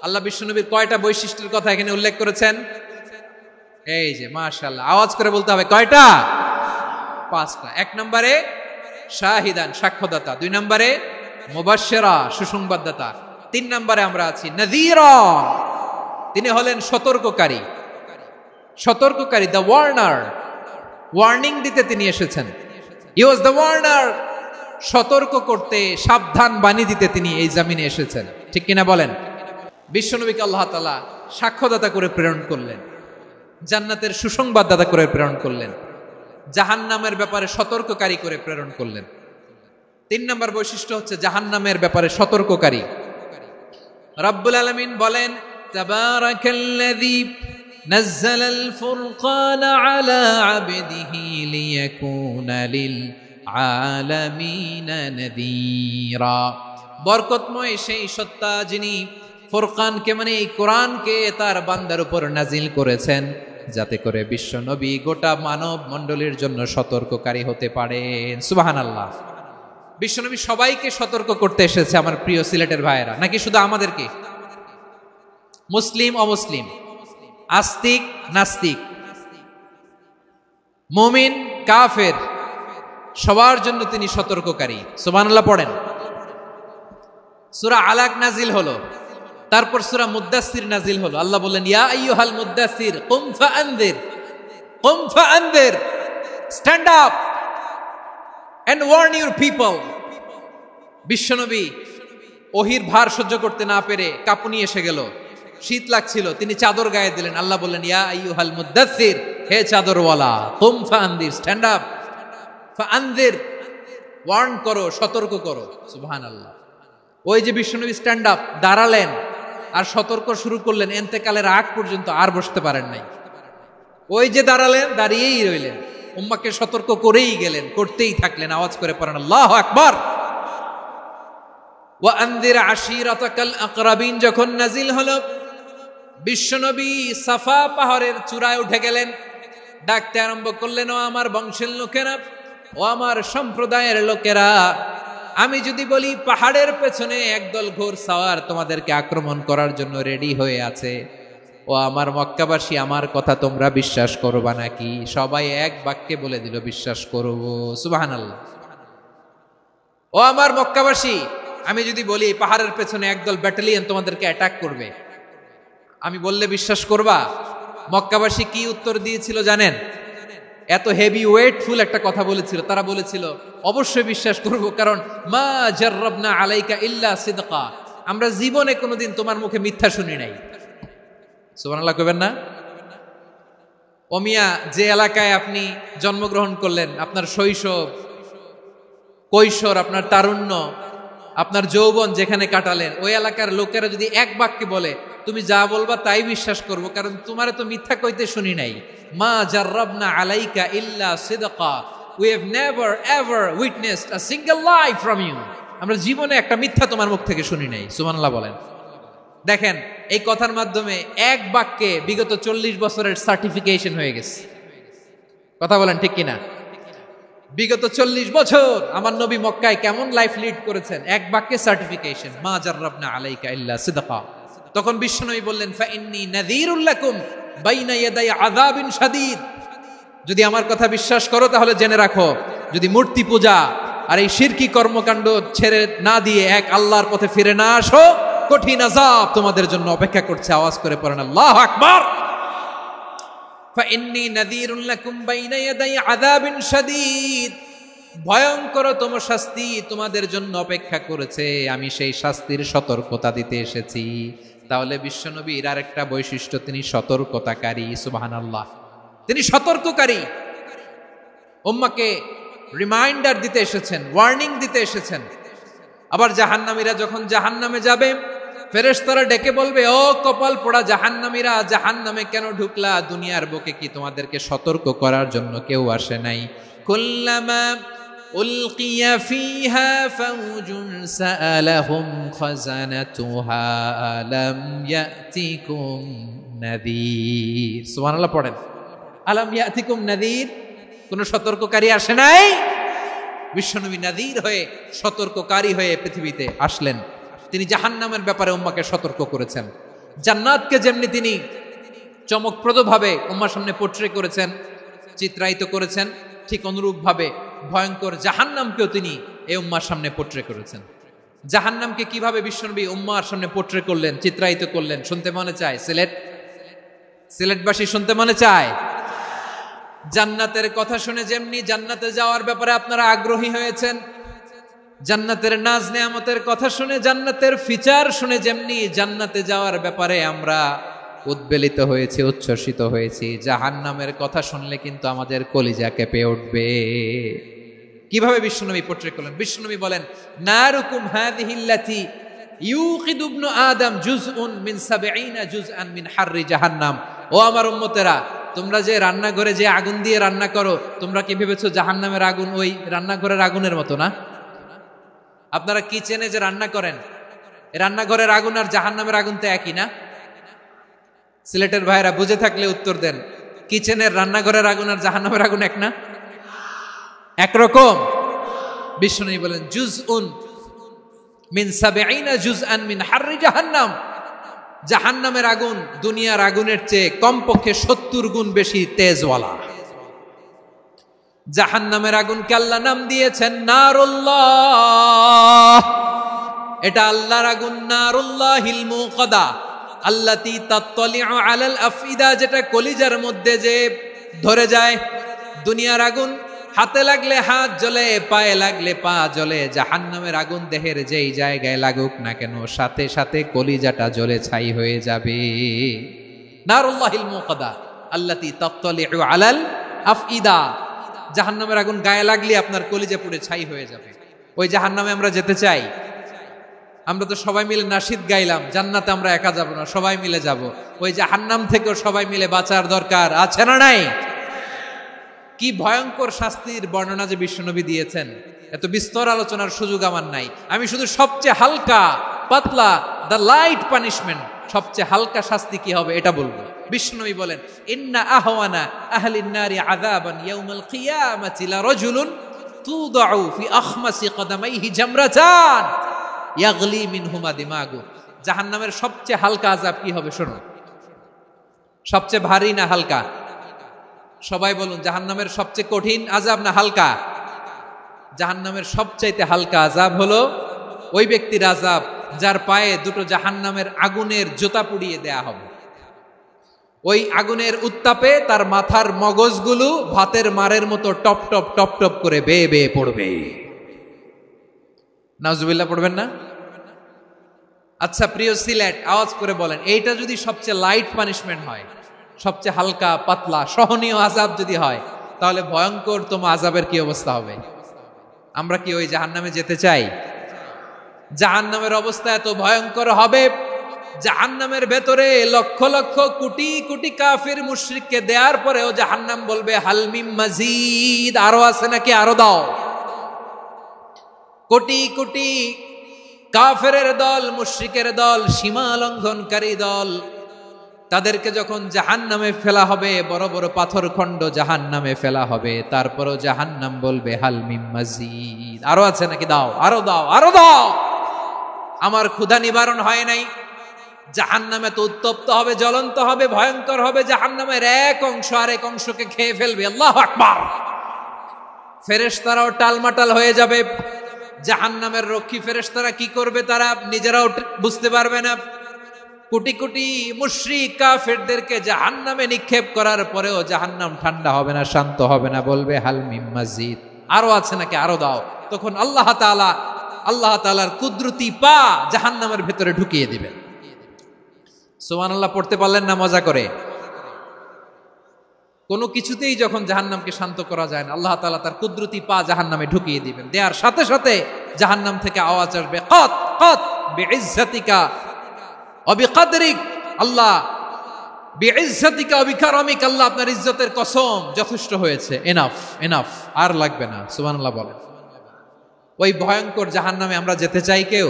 আল্লাহ বিশ্বনবীর কয়টা বৈশিষ্ট্যের কথা এখানে উল্লেখ করেছেন? এই যে মাশাআল্লাহ, আওয়াজ করে বলতে হবে, কয়টা? 5টা। 1 নম্বরে শাহিদান, সাক্ষ্যদাতা। 2 নম্বরে মুবাশশিরা, সুসংবাদদাতা। 3 নম্বরে আমরা আছি নাযীরা, তিনি হলেন সতর্ককারী। সতর্ককারী, দ্য ওয়ার্নার, ওয়ার্নিং দিতে তিনি এসেছেন। হি ওয়াজ দ্য ওয়ার্নার, সতর্ক করতে, সাবধান বাণী দিতে তিনি এই জামিনে এসেছেন। ঠিক কিনা বলেন? বিশ্বনবীকে আল্লাহ তাআলা সাক্ষ্যদাতা করে প্রেরণ করলেন, জান্নাতের সুসংবাদদাতা করে প্রেরণ করলেন, জাহান্নামের ব্যাপারে সতর্ককারী করে প্রেরণ করলেন। 3 নম্বর বৈশিষ্ট্য হচ্ছে জাহান্নামের ব্যাপারে সতর্ককারী। রব্বুল আলামিন বলেন, তাবারাকাল্লাযী নাযালাল ফুরকানা আলা আবদিহি লিয়াকুনা লিল আলামিনা নাযীরা। বরকতময় সেই সত্তা যিনি ফুরকানকে, মানে এই কোরআনকে তার বান্দার উপর নাজিল করেছেন, যাতে করে বিশ্ব নবী গোটা মানব মণ্ডলীর জন্য সতর্ককারী হতে পারেন। সুবহানাল্লাহ। বিশ্বনবী সবাইকে সতর্ক করতে এসেছে, আমার প্রিয় সিলেটের ভাইয়েরা, নাকি শুধু আমাদেরকে? মুসলিম অমুসলিম, আস্তিক নাস্তিক, মুমিন কাফের, সবার জন্য তিনি সতর্ককারী। সুবহানাল্লাহ পড়েন। সূরা আলাক নাজিল হলো, তারপর সূরা মুদ্দাসসির নাজিল হলো। আল্লাহ বললেন, ইয়া আইয়ুহাল মুদ্দাসসির কুম ফাআনযির, কুম ফাআনযির, stand up and warn your people. বিশ্বনবী ওহির ভার সহ্য করতে না পেরে কাঁপুনি এসে গেল, শীত লাগছিল, তিনি চাদর গায়ে দিলেন। আল্লাহ বললেন, ইয়া আইয়ুহাল মুদ্দাসসির, হে চাদরওয়ালা, কুম ফাআনদির, স্ট্যান্ড আপ, ফাআনদির, ওয়ার্ন করো, সতর্ক করো। সুবহানাল্লাহ। ওই যে বিশ্বনবী স্ট্যান্ড আপ, দাঁড়ালেন আর সতর্ক শুরু করলেন, এন্তেকালের আগ পর্যন্ত আর বসতে পারেন নাই। ওই যে দাঁড়ালেন, দাঁড়িয়েই রইলেন, উম্মাকে সতর্ক করেই গেলেন, করতেই থাকলেন। আওয়াজ করে পড়েন আল্লাহু আকবার। ওয়া আনদির আশিরাতাকাল আকরাবিন যখন নাজিল হলো, বিশ্বনবী সাফা পাহাড়ের চূড়ায় উঠে গেলেন, ডাকতে আরম্ভ করলেন, ও আমার বংশের লোকেরা, ও আমার সম্প্রদায়ের লোকেরা, আমি যদি বলি পাহাড়ের পেছনে একদল ঘোড়সাওয়ার তোমাদেরকে আক্রমণ করার জন্য রেডি হয়ে আছে, ও আমার মক্কাবাসী, আমার কথা তোমরা বিশ্বাস করবা নাকি? সবাই এক বাক্যে বলে দিল, বিশ্বাস করব। সুবহানাল্লাহ। ও আমার মক্কাবাসী, আমি যদি বলি পাহাড়ের পেছনে একদল ব্যাটালিয়ন তোমাদেরকে অ্যাটাক করবে, আমি বললে বিশ্বাস করবা? মক্কাবাসী কি উত্তর দিয়েছিল জানেন? এত হেভি ওয়েটফুল একটা কথা বলেছিল। তারা বলেছিল, অবশ্যই বিশ্বাস করব, কারণ মা জাররাবনা আলাইকা ইল্লা সিদকা, আমরা জীবনে কোনোদিন তোমার মুখে মিথ্যা শুনি নাই। সুবহানাল্লাহ কইবেন না? ও মিয়া, যে এলাকায় আপনি জন্মগ্রহণ করলেন, আপনার শৈশব, কৈশোর, আপনার তারুণ্য, আপনার যৌবন যেখানে কাটালেন, ওই এলাকার লোকেরা যদি এক বাক্যে বলে তুমি যা বলবা তাই বিশ্বাস করব, কারণ তোমারে তো মিথ্যা কইতে শুনি নাই। মা জাররাবনা আলাইকা ইল্লা সিদকা, we have never ever witnessed a single lie from you, আমরা জীবনে একটা মিথ্যা তোমার মুখ থেকে শুনি নাই। সুবহানাল্লাহ বলেন। দেখেন, এই কথার মাধ্যমে এক বাক্যে বিগত 40 বছরের সার্টিফিকেশন হয়ে গেছে। কথা বলেন ঠিক কিনা? বিগত 40 বছর আমার নবী মক্কায় কেমন লাইফ লিড করেছেন, এক বাক্যে সার্টিফিকেশন, মা জাররাবনা আলাইকা ইল্লা সিদকা। তখন বিশ্বনবী বললেন, ফাইন্নী নাযীরুল লাকুম বাইনা ইয়াদাই আযাবিন শাদীদ, যদি আমার কথা বিশ্বাস করো তাহলে জেনে রাখো, যদি মূর্তি পূজা আর এই শিরকি কর্মকাণ্ড ছেড়ে না দিয়ে এক আল্লাহর পথে ফিরে না আসো, কঠিন আযাব তোমাদের জন্য অপেক্ষা করছে। আওয়াজ করে পড়েন আল্লাহু আকবার। ফাইন্নী নাযীরুল লাকুম বাইনা ইয়াদাই আযাবিন শাদীদ, ভয়ঙ্কর তম শাস্তি তোমাদের জন্য অপেক্ষা করেছে, আমি সেই শাস্তির সতর্কতা দিতে এসেছি। তাহলে বিশ্বনবীর আরেকটা বৈশিষ্ট্য, তিনি সতর্কতাকারী। সুবহানাল্লাহ। তিনি সতর্ককারী, উম্মাকে রিমাইন্ডার দিতে এসেছেন, ওয়ার্নিং দিতে এসেছেন। আবার জাহান্নামীরা যখন জাহান্নামে যাবে, ফেরেশতারা ডেকে বলবে, ও কপাল পোড়া জাহান্নামীরা, জাহান্নামে কেন ঢুকলা? দুনিয়ার বুকে কি তোমাদেরকে সতর্ক করার জন্য কেউ আসে নাই? কুল্লামা উলকিয়া ফিহা ফাউজুন সাআলাহুম খাযানাতুহা আলাম ইয়াতিকুম নাযীর। সুবহানাল্লাহ পড়েন। আলাম ইয়াতিকুম নাযীর, কোন সতর্ককারী আসে নাই? বিশ্বনবী নাযীর হয়ে, সতর্ককারী হয়ে পৃথিবীতে আসলেন। তিনি জাহান্নামের ব্যাপারে উম্মাকে সতর্ক করেছেন। জান্নাতকে যেমনি তিনি চমকপ্রদভাবে উম্মার সামনে পোট্রে করেছেন, চিত্রায়িত করেছেন, ঠিক অনুরূপভাবে ভয়ঙ্কর জাহান্নামকেও তিনি এই উম্মার সামনে পোট্রে করেছেন। জাহান্নামকে কিভাবে বিশ্বনবী উম্মার সামনে পোট্রে করলেন, চিত্রায়িত করলেন, শুনতে মনে চায়? সিলেটবাসী শুনতে মনে চায়? জান্নাতের কথা শুনে যেমনি জান্নাতে যাওয়ার ব্যাপারে আপনারা আগ্রহী হয়েছেন, জান্নাতের নাজ নেয়ামতের কথা শুনে, জান্নাতের ফিচার শুনে যেমনি জান্নাতে যাওয়ার ব্যাপারে আমরা উদ্বেলিত হয়েছি, উচ্ছ্বসিত হয়েছি, জাহান্নামের কথা শুনলে কিন্তু আমাদের কলিজা কেঁপে উঠবে। কিভাবে বিশ্বনবী পোট্রে করলেন? বিশ্বনবী বলেন, নারুকুম হাযিহিল্লাতী ইউকিদু ইবনু আদম জুজউন মিন ৭০ জুজআন মিন হাররি জাহান্নাম। ও আমার উম্মতেরা, তোমরা যে রান্নাঘরে যে আগুন দিয়ে রান্না করো, তোমরা কি ভেবেছো জাহান্নামের আগুন ওই রান্নাঘরের আগুনের মতো না? আপনারা কিচেনে যে রান্না করেন, রান্নাঘরের আগুন আর জাহান্নামের আগুন তো একই না? সিলেটের ভাইরা বুঝে থাকলে উত্তর দেন, কিচেনের রান্নাঘরের আগুন আর জাহান্নামের আগুন এক না? একরকম? বিশ্বনবী বলেন, জুজউন মিন ৭০ জুজআন মিন হাররি জাহান্নাম, জাহান্নামের আগুন দুনিয়ার আগুনের চেয়ে কমপক্ষে ৭০ গুণ বেশি তেজওয়ালা। জাহান্নামের আগুনকে আল্লাহ নাম দিয়েছেন নারুল্লাহ। এটা আল্লাহর আগুন, নারুল্লাহিল মুকাদা আল্লাতী তাত্তালিউ আলাল আফইদা, যেটা কলিজার মধ্যে যে ধরে যায়। দুনিয়ার আগুন হাতে লাগলে হাত জ্বলে, পায়ে লাগলে পা জ্বলে, জাহান্নামের আগুন দেহের যেই জায়গায় লাগুক না কেন সাথে সাথে কলিজাটা জ্বলে ছাই হয়ে যাবে। নারুল্লাহিল মুকাদা আল্লাতী তাত্তালিউ আলাল আফইদা, জাহান্নামের আগুন গায়ে লাগলে আপনার কলিজা পুড়ে ছাই হয়ে যাবে। ওই জাহান্নামে আমরা যেতে চাই? আমরা তো সবাই মিলে নাশিদ গাইলাম, জান্নাতে আমরা একা যাব না, সবাই মিলে যাব। ওই জাহান্নাম থেকেও সবাই মিলে বাঁচার দরকার আছে না নাই? কি ভয়ঙ্কর শাস্তির বর্ণনা যে বিশ্বনবী দিয়েছেন, এত বিস্তর আলোচনার সুযোগ আমার নাই। আমি শুধু সবচেয়ে হালকা পাতলা, দ্য লাইট পানিশমেন্ট, সবচেয়ে হালকা শাস্তি কি হবে এটা বলবো। বিশ্বনবী বলেন, ইন্না আহওয়ানা আহলিন নারি আযাবান ইয়াউমাল কিয়ামাতি লারাজুলুন তুদাউ ফি আখমাসি কদামাইহি জামরাতান ইয়াগলি মিনহুমা দিমাগু। জাহান্নামের সবচেয়ে হালকা আযাব কি হবে শোনো। সবচেয়ে ভারী না হালকা? সবাই বলুন, জাহান্নামের সবচেয়ে কঠিন আযাব না হালকা? জাহান্নামের সবচাইতে হালকা আযাব হলো ওই ব্যক্তির আযাব যার পায়ে দুটো জাহান্নামের আগুনের জুতা পুড়িয়ে দেয়া হবে। ওই আগুনের উত্তাপে তার মাথার মগজগুলো ভাতের মারের মতো টপ টপ টপ টপ করে বেয়ে বেয়ে পড়বে। নাউজুবিল্লাহ পড়বেন না? আচ্ছা প্রিয় সিলেট, আওয়াজ করে বলেন, এইটা যদি সবচেয়ে লাইট পানিশমেন্ট হয়, সবচেয়ে হালকা পাতলা সহনীয় আযাব যদি হয়, তাহলে ভয়ঙ্করতম আযাবের কি অবস্থা হবে? আমরা কি ওই জাহান্নামে যেতে চাই? জাহান্নামের অবস্থা এত ভয়ঙ্কর হবে, জাহান্নামের ভেতরে লক্ষ লক্ষ কোটি কোটি কাফির মুশরিককে দেওয়ার পরেও জাহান্নাম বলবে হাল মিম মাজিদ, আরো আছে নাকি, আরো দাও। কোটি কোটি কাফেরের দল, মুশরিকের দল, সীমা লঙ্ঘনকারী দল, তাদেরকে যখন জাহান্নামে ফেলা হবে, বড় বড় পাথরখণ্ড জাহান্নামে ফেলা হবে, তারপরও জাহান্নাম বলবে হাল মিম মাজিদ, আরো আছে নাকি, দাও, আরো দাও, আরো দাও। আমার ক্ষুধা নিবারণ হয় নাই। জাহান্নামে তো উত্তপ্ত হবে, জ্বলন্ত হবে, ভয়ঙ্কর হবে। জাহান্নামের এক অংশ আরেক অংশকে খেয়ে ফেলবে। আল্লাহু আকবার। ফেরেশতারাও টালমাটাল হয়ে যাবে। জাহান্নামের রক্ষী ফেরেশতারা কি করবে তারা নিজেরাও বুঝতে পারবে না। কোটি কোটি মুশরিক কাফেরদেরকে জাহান্নামে নিক্ষেপ করার পরেও জাহান্নাম ঠান্ডা হবে না, শান্ত হবে না, বলবে হাল মিম মাজিদ, আরো আছে নাকি, আরো দাও। তখন আল্লাহ তাআলার কুদরতি পা জাহান্নামের ভেতরে ঢুকিয়ে দিবেন। সুবহানাল্লাহ পড়তে পারলেন না মজা করে? কোনো কিছুতেই যখন জাহান্নামকে শান্ত করা যায় না, আল্লাহ তাআলা তার কুদরতি পা জাহান্নামে ঢুকিয়ে দিবেন। দেওয়ার সাথে সাথে জাহান্নাম থেকে আওয়াজ আসবে, কত কত বিইজ্জাতিকা ওয়া বিকদরিক, আল্লাহ বিইজ্জাতিকা ওয়া বিকারামিক, আল্লাহ আপনার ইজ্জতের কসম, যথেষ্ট হয়েছে, এনাফ এনাফ, আর লাগবে না। সুবহানাল্লাহ বলেন। ওই ভয়ঙ্কর জাহান্নামে আমরা যেতে চাই কেউ?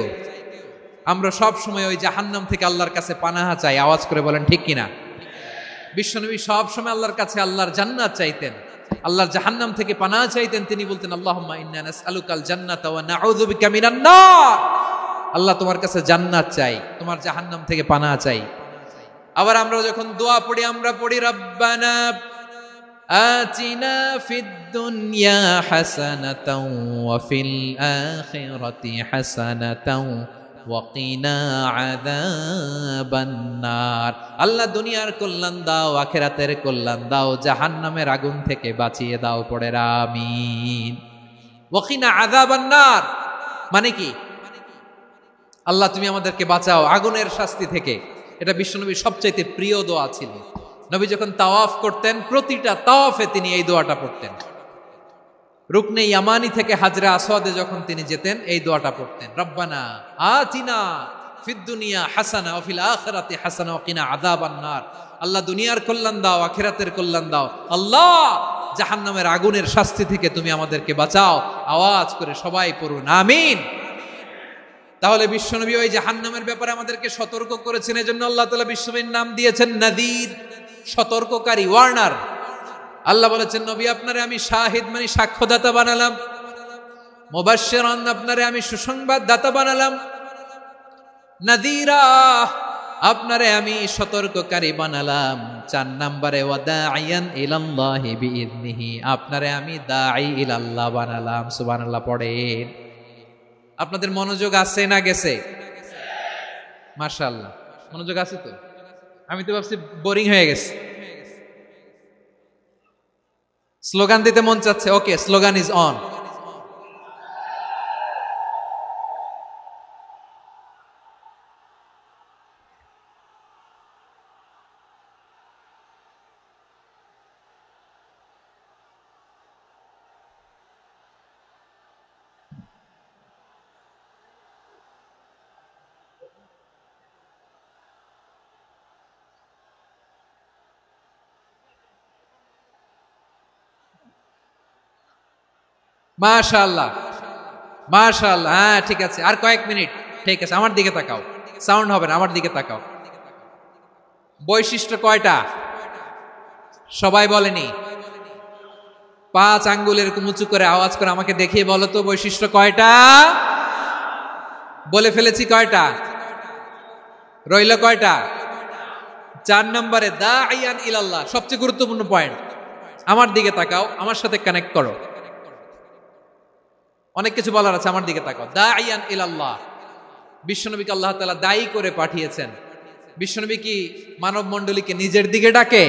আমরা সব সময় ওই জাহান্নাম থেকে আল্লাহর কাছে পানাহা চাই। আওয়াজ করে বলেন ঠিক কিনা? বিশ্বনবী সব সময় আল্লাহর কাছে আল্লাহর জান্নাত চাইতেন, আল্লাহর জাহান্নাম থেকে পানাহা চাইতেন। তিনি বলতেন, আল্লাহুম্মা ইন্না নাসআলুকাল জান্নাতা ওয়া নাউযু বিকা মিনান নার। আল্লাহ তোমার কাছে জান্নাত চাই, তোমার জাহান্নাম থেকে পানাহা চাই। আবার আমরা যখন দোয়া পড়ি, আমরা পড়ি রব্বানা আতিনা ফিদ দুনিয়া হাসানাতাও ওয়া ফিল আখিরাতি হাসানাতাও ওয়া কিনা আযাবান নার। আল্লাহ দুনিয়ার কল্যাণ দাও, আখিরাতের কল্যাণ দাও, জাহান্নামের আগুন থেকে বাঁচিয়ে দাও, পড়ে আমিন। ওয়া কিনা আযাবান নার মানে কি? আল্লাহ তুমি আমাদেরকে বাঁচাও আগুনের শাস্তি থেকে। এটা বিশ্বনবীর সবচাইতে প্রিয় দোয়া ছিল। নবী যখন তাওয়াফ করতেন, প্রতিটা তাওয়াফে তিনি এই দোয়াটা পড়তেন। রুকনে ইয়ামানি থেকে হাজরা আসওয়াদে যখন তিনি যেতেন, এই দোয়াটা পড়তেন, রব্বানা আতিনা ফিদ দুনিয়া হাসানা ওয়া ফিল আখিরাতি হাসানা ওয়া কিনা আযাবান নার। আল্লাহ দুনিয়ার কল্যাণ দাও, আখিরাতের কল্যাণ দাও, আল্লাহ জাহান্নামের আগুনের শাস্তি থেকে তুমি আমাদেরকে বাঁচাও। আওয়াজ করে সবাই পড়ুন আমিন। তাহলে বিশ্বনবী ওই জাহান্নামের ব্যাপারে আমাদেরকে সতর্ক করেছেন। এজন্য আল্লাহ তাআলা বিশ্বনবীর নাম দিয়েছেন নাযীর, সতর্ককারী, ওয়ার্নার। আল্লাহ বলেছেন, নবী আপনারে আমি শাহিদ মানে সাক্ষ্যদাতা বানালাম, মুবাশশিরান আপনারে আমি সুসংবাদ দাতা বানালাম, নাযীরা আপনারে আমি সতর্ককারী বানালাম। 4 নম্বরে ওয়া দাঈয়ান ইলাল্লাহি বিইذনিহি, আপনারে আমি দাঈ ইলাল্লাহ বানালাম। সুবহানাল্লাহ পড়েন। আপনাদের মনোযোগ আছে না গেছে? মাশাআল্লাহ মনোযোগ আছে তো। আমি তো ভাবছি বোরিং হয়ে গেছে। স্লোগান দিতে মন চাচ্ছে, ওকে, স্লোগান ইজ অন। মাশাআল্লাহ, মাশাআল্লাহ। হ্যাঁ, ঠিক আছে, আর কয়েক মিনিট। ঠিক আছে, আমার দিকে তাকাও, সাউন্ড হবে না, আমার দিকে তাকাও। বৈশিষ্ট্য কয়টা সবাই বলেনি? 5 আঙ্গুল এরকম উঁচু করে আওয়াজ করে আমাকে দেখিয়ে বলো তো বৈশিষ্ট্য কয়টা। বলে ফেলেছি কয়টা, রইল কয়টা? 4 নম্বরে দাঈয়ান ইলাল্লাহ, সবচেয়ে গুরুত্বপূর্ণ পয়েন্ট। আমার দিকে তাকাও, আমার সাথে কানেক্ট করো। অনেক কিছু বলার আছে, আমার দিকে তাকাও। দাঈয়ান ইলাল্লাহ, বিশ্বনবীকে আল্লাহ তাআলা দায়ী করে পাঠিয়েছেন। বিশ্বনবী কি মানব মণ্ডলীকে নিজের দিকে ডাকে,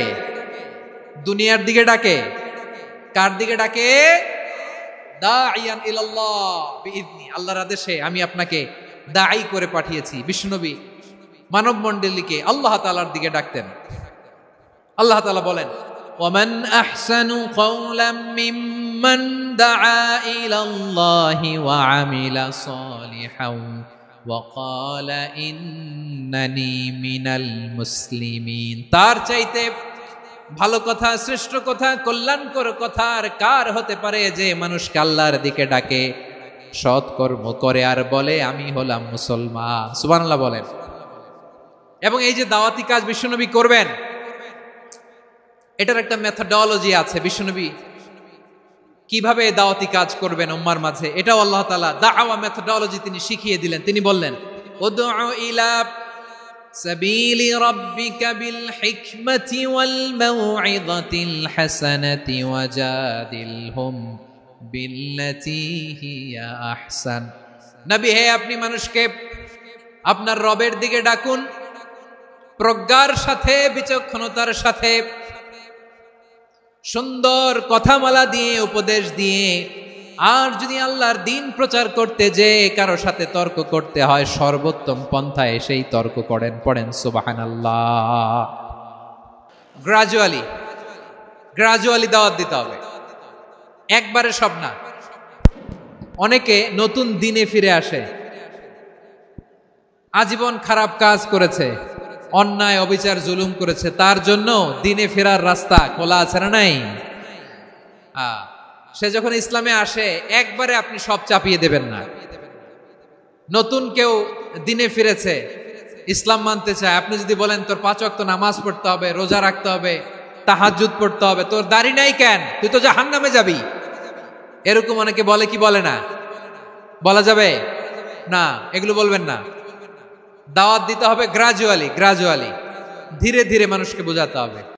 দুনিয়ার দিকে ডাকে? কার দিকে ডাকে? দাঈয়ান ইলাল্লাহ বিইذনি, আল্লাহর আদেশে আমি আপনাকে দায়ী করে পাঠিয়েছি। বিশ্বনবী মানব মণ্ডলীকে আল্লাহ তাআলার দিকে ডাকতেন। আল্লাহ তাআলা বলেন, ওয়ামান আহসানু কাওলাম মিম্মান দাআ ইলাল্লাহি ওয়া আমিলা সালিহান ওয়া ক্বালা ইন্নানি মিনাল মুসলিমিন। তার চাইতে ভালো কথা, শ্রেষ্ঠ কথা, কল্যাণকর কথা আর কার হতে পারে যে মানুষকে আল্লাহর দিকে ডাকে, সৎকর্ম করে আর বলে আমি হলাম মুসলমান। সুবহানাল্লাহ বলেন। এবং এই যে দাওয়াতি কাজ বিশ্বনবী করবেন, এটার একটা মেথডোলজি আছে। বিশ্বনবী কিভাবে দাওয়াতি কাজ করবেন উম্মার মাঝে, এটাও আল্লাহ তাআলা দাওয়া মেথডোলজি তিনি শিখিয়ে দিলেন। তিনি বললেন, উদউ ইলা সাবিলি রাব্বিকা বিল হিকমাতি ওয়াল মাউইযাতিল হাসানাতি ওয়াজাদিলহুম বিল্লাতী হিয়া আহসান। নবী হে, আপনি মানুষকে আপনার রবের দিকে ডাকুন প্রজ্ঞার সাথে, বিচক্ষণতার সাথে, সুন্দর কথামালা দিয়ে, উপদেশ দিয়ে। আর যদি আল্লাহর দ্বীন প্রচার করতে যে কারো সাথে তর্ক করতে হয়, সর্বোত্তম পন্থায় সেই তর্ক করেন। পড়েন সুবহানাল্লাহ। গ্রাজুয়ালি দাওয়াত দিতে হবে, একবারে সব না। অনেকে নতুন দিনে ফিরে আসে, আজীবন খারাপ কাজ করেছে, অন্যায় অবিচার জুলুম করেছে, তার জন্য দিনে ফেরার রাস্তা খোলা আছে না নাই? সে যখন ইসলামে আসে একবারে আপনি সব চাপিয়ে দেবেন না। নতুন কেউ দিনে ফিরেছে, ইসলাম মানতে চায়, আপনি যদি বলেন তোর 5 ওয়াক্ত নামাজ পড়তে হবে, রোজা রাখতে হবে, তাহাজ্জুদ পড়তে হবে, তোর দাড়ি নাই কেন, তুই তো জাহান্নামে যাবি, এরকম অনেকে বলে কি বলে না? বলা যাবে না, এগুলো বলবেন না। দাওয়াত দিতে হবে গ্রাজুয়ালি, ধীরে ধীরে মানুষকে বোঝাতে হবে।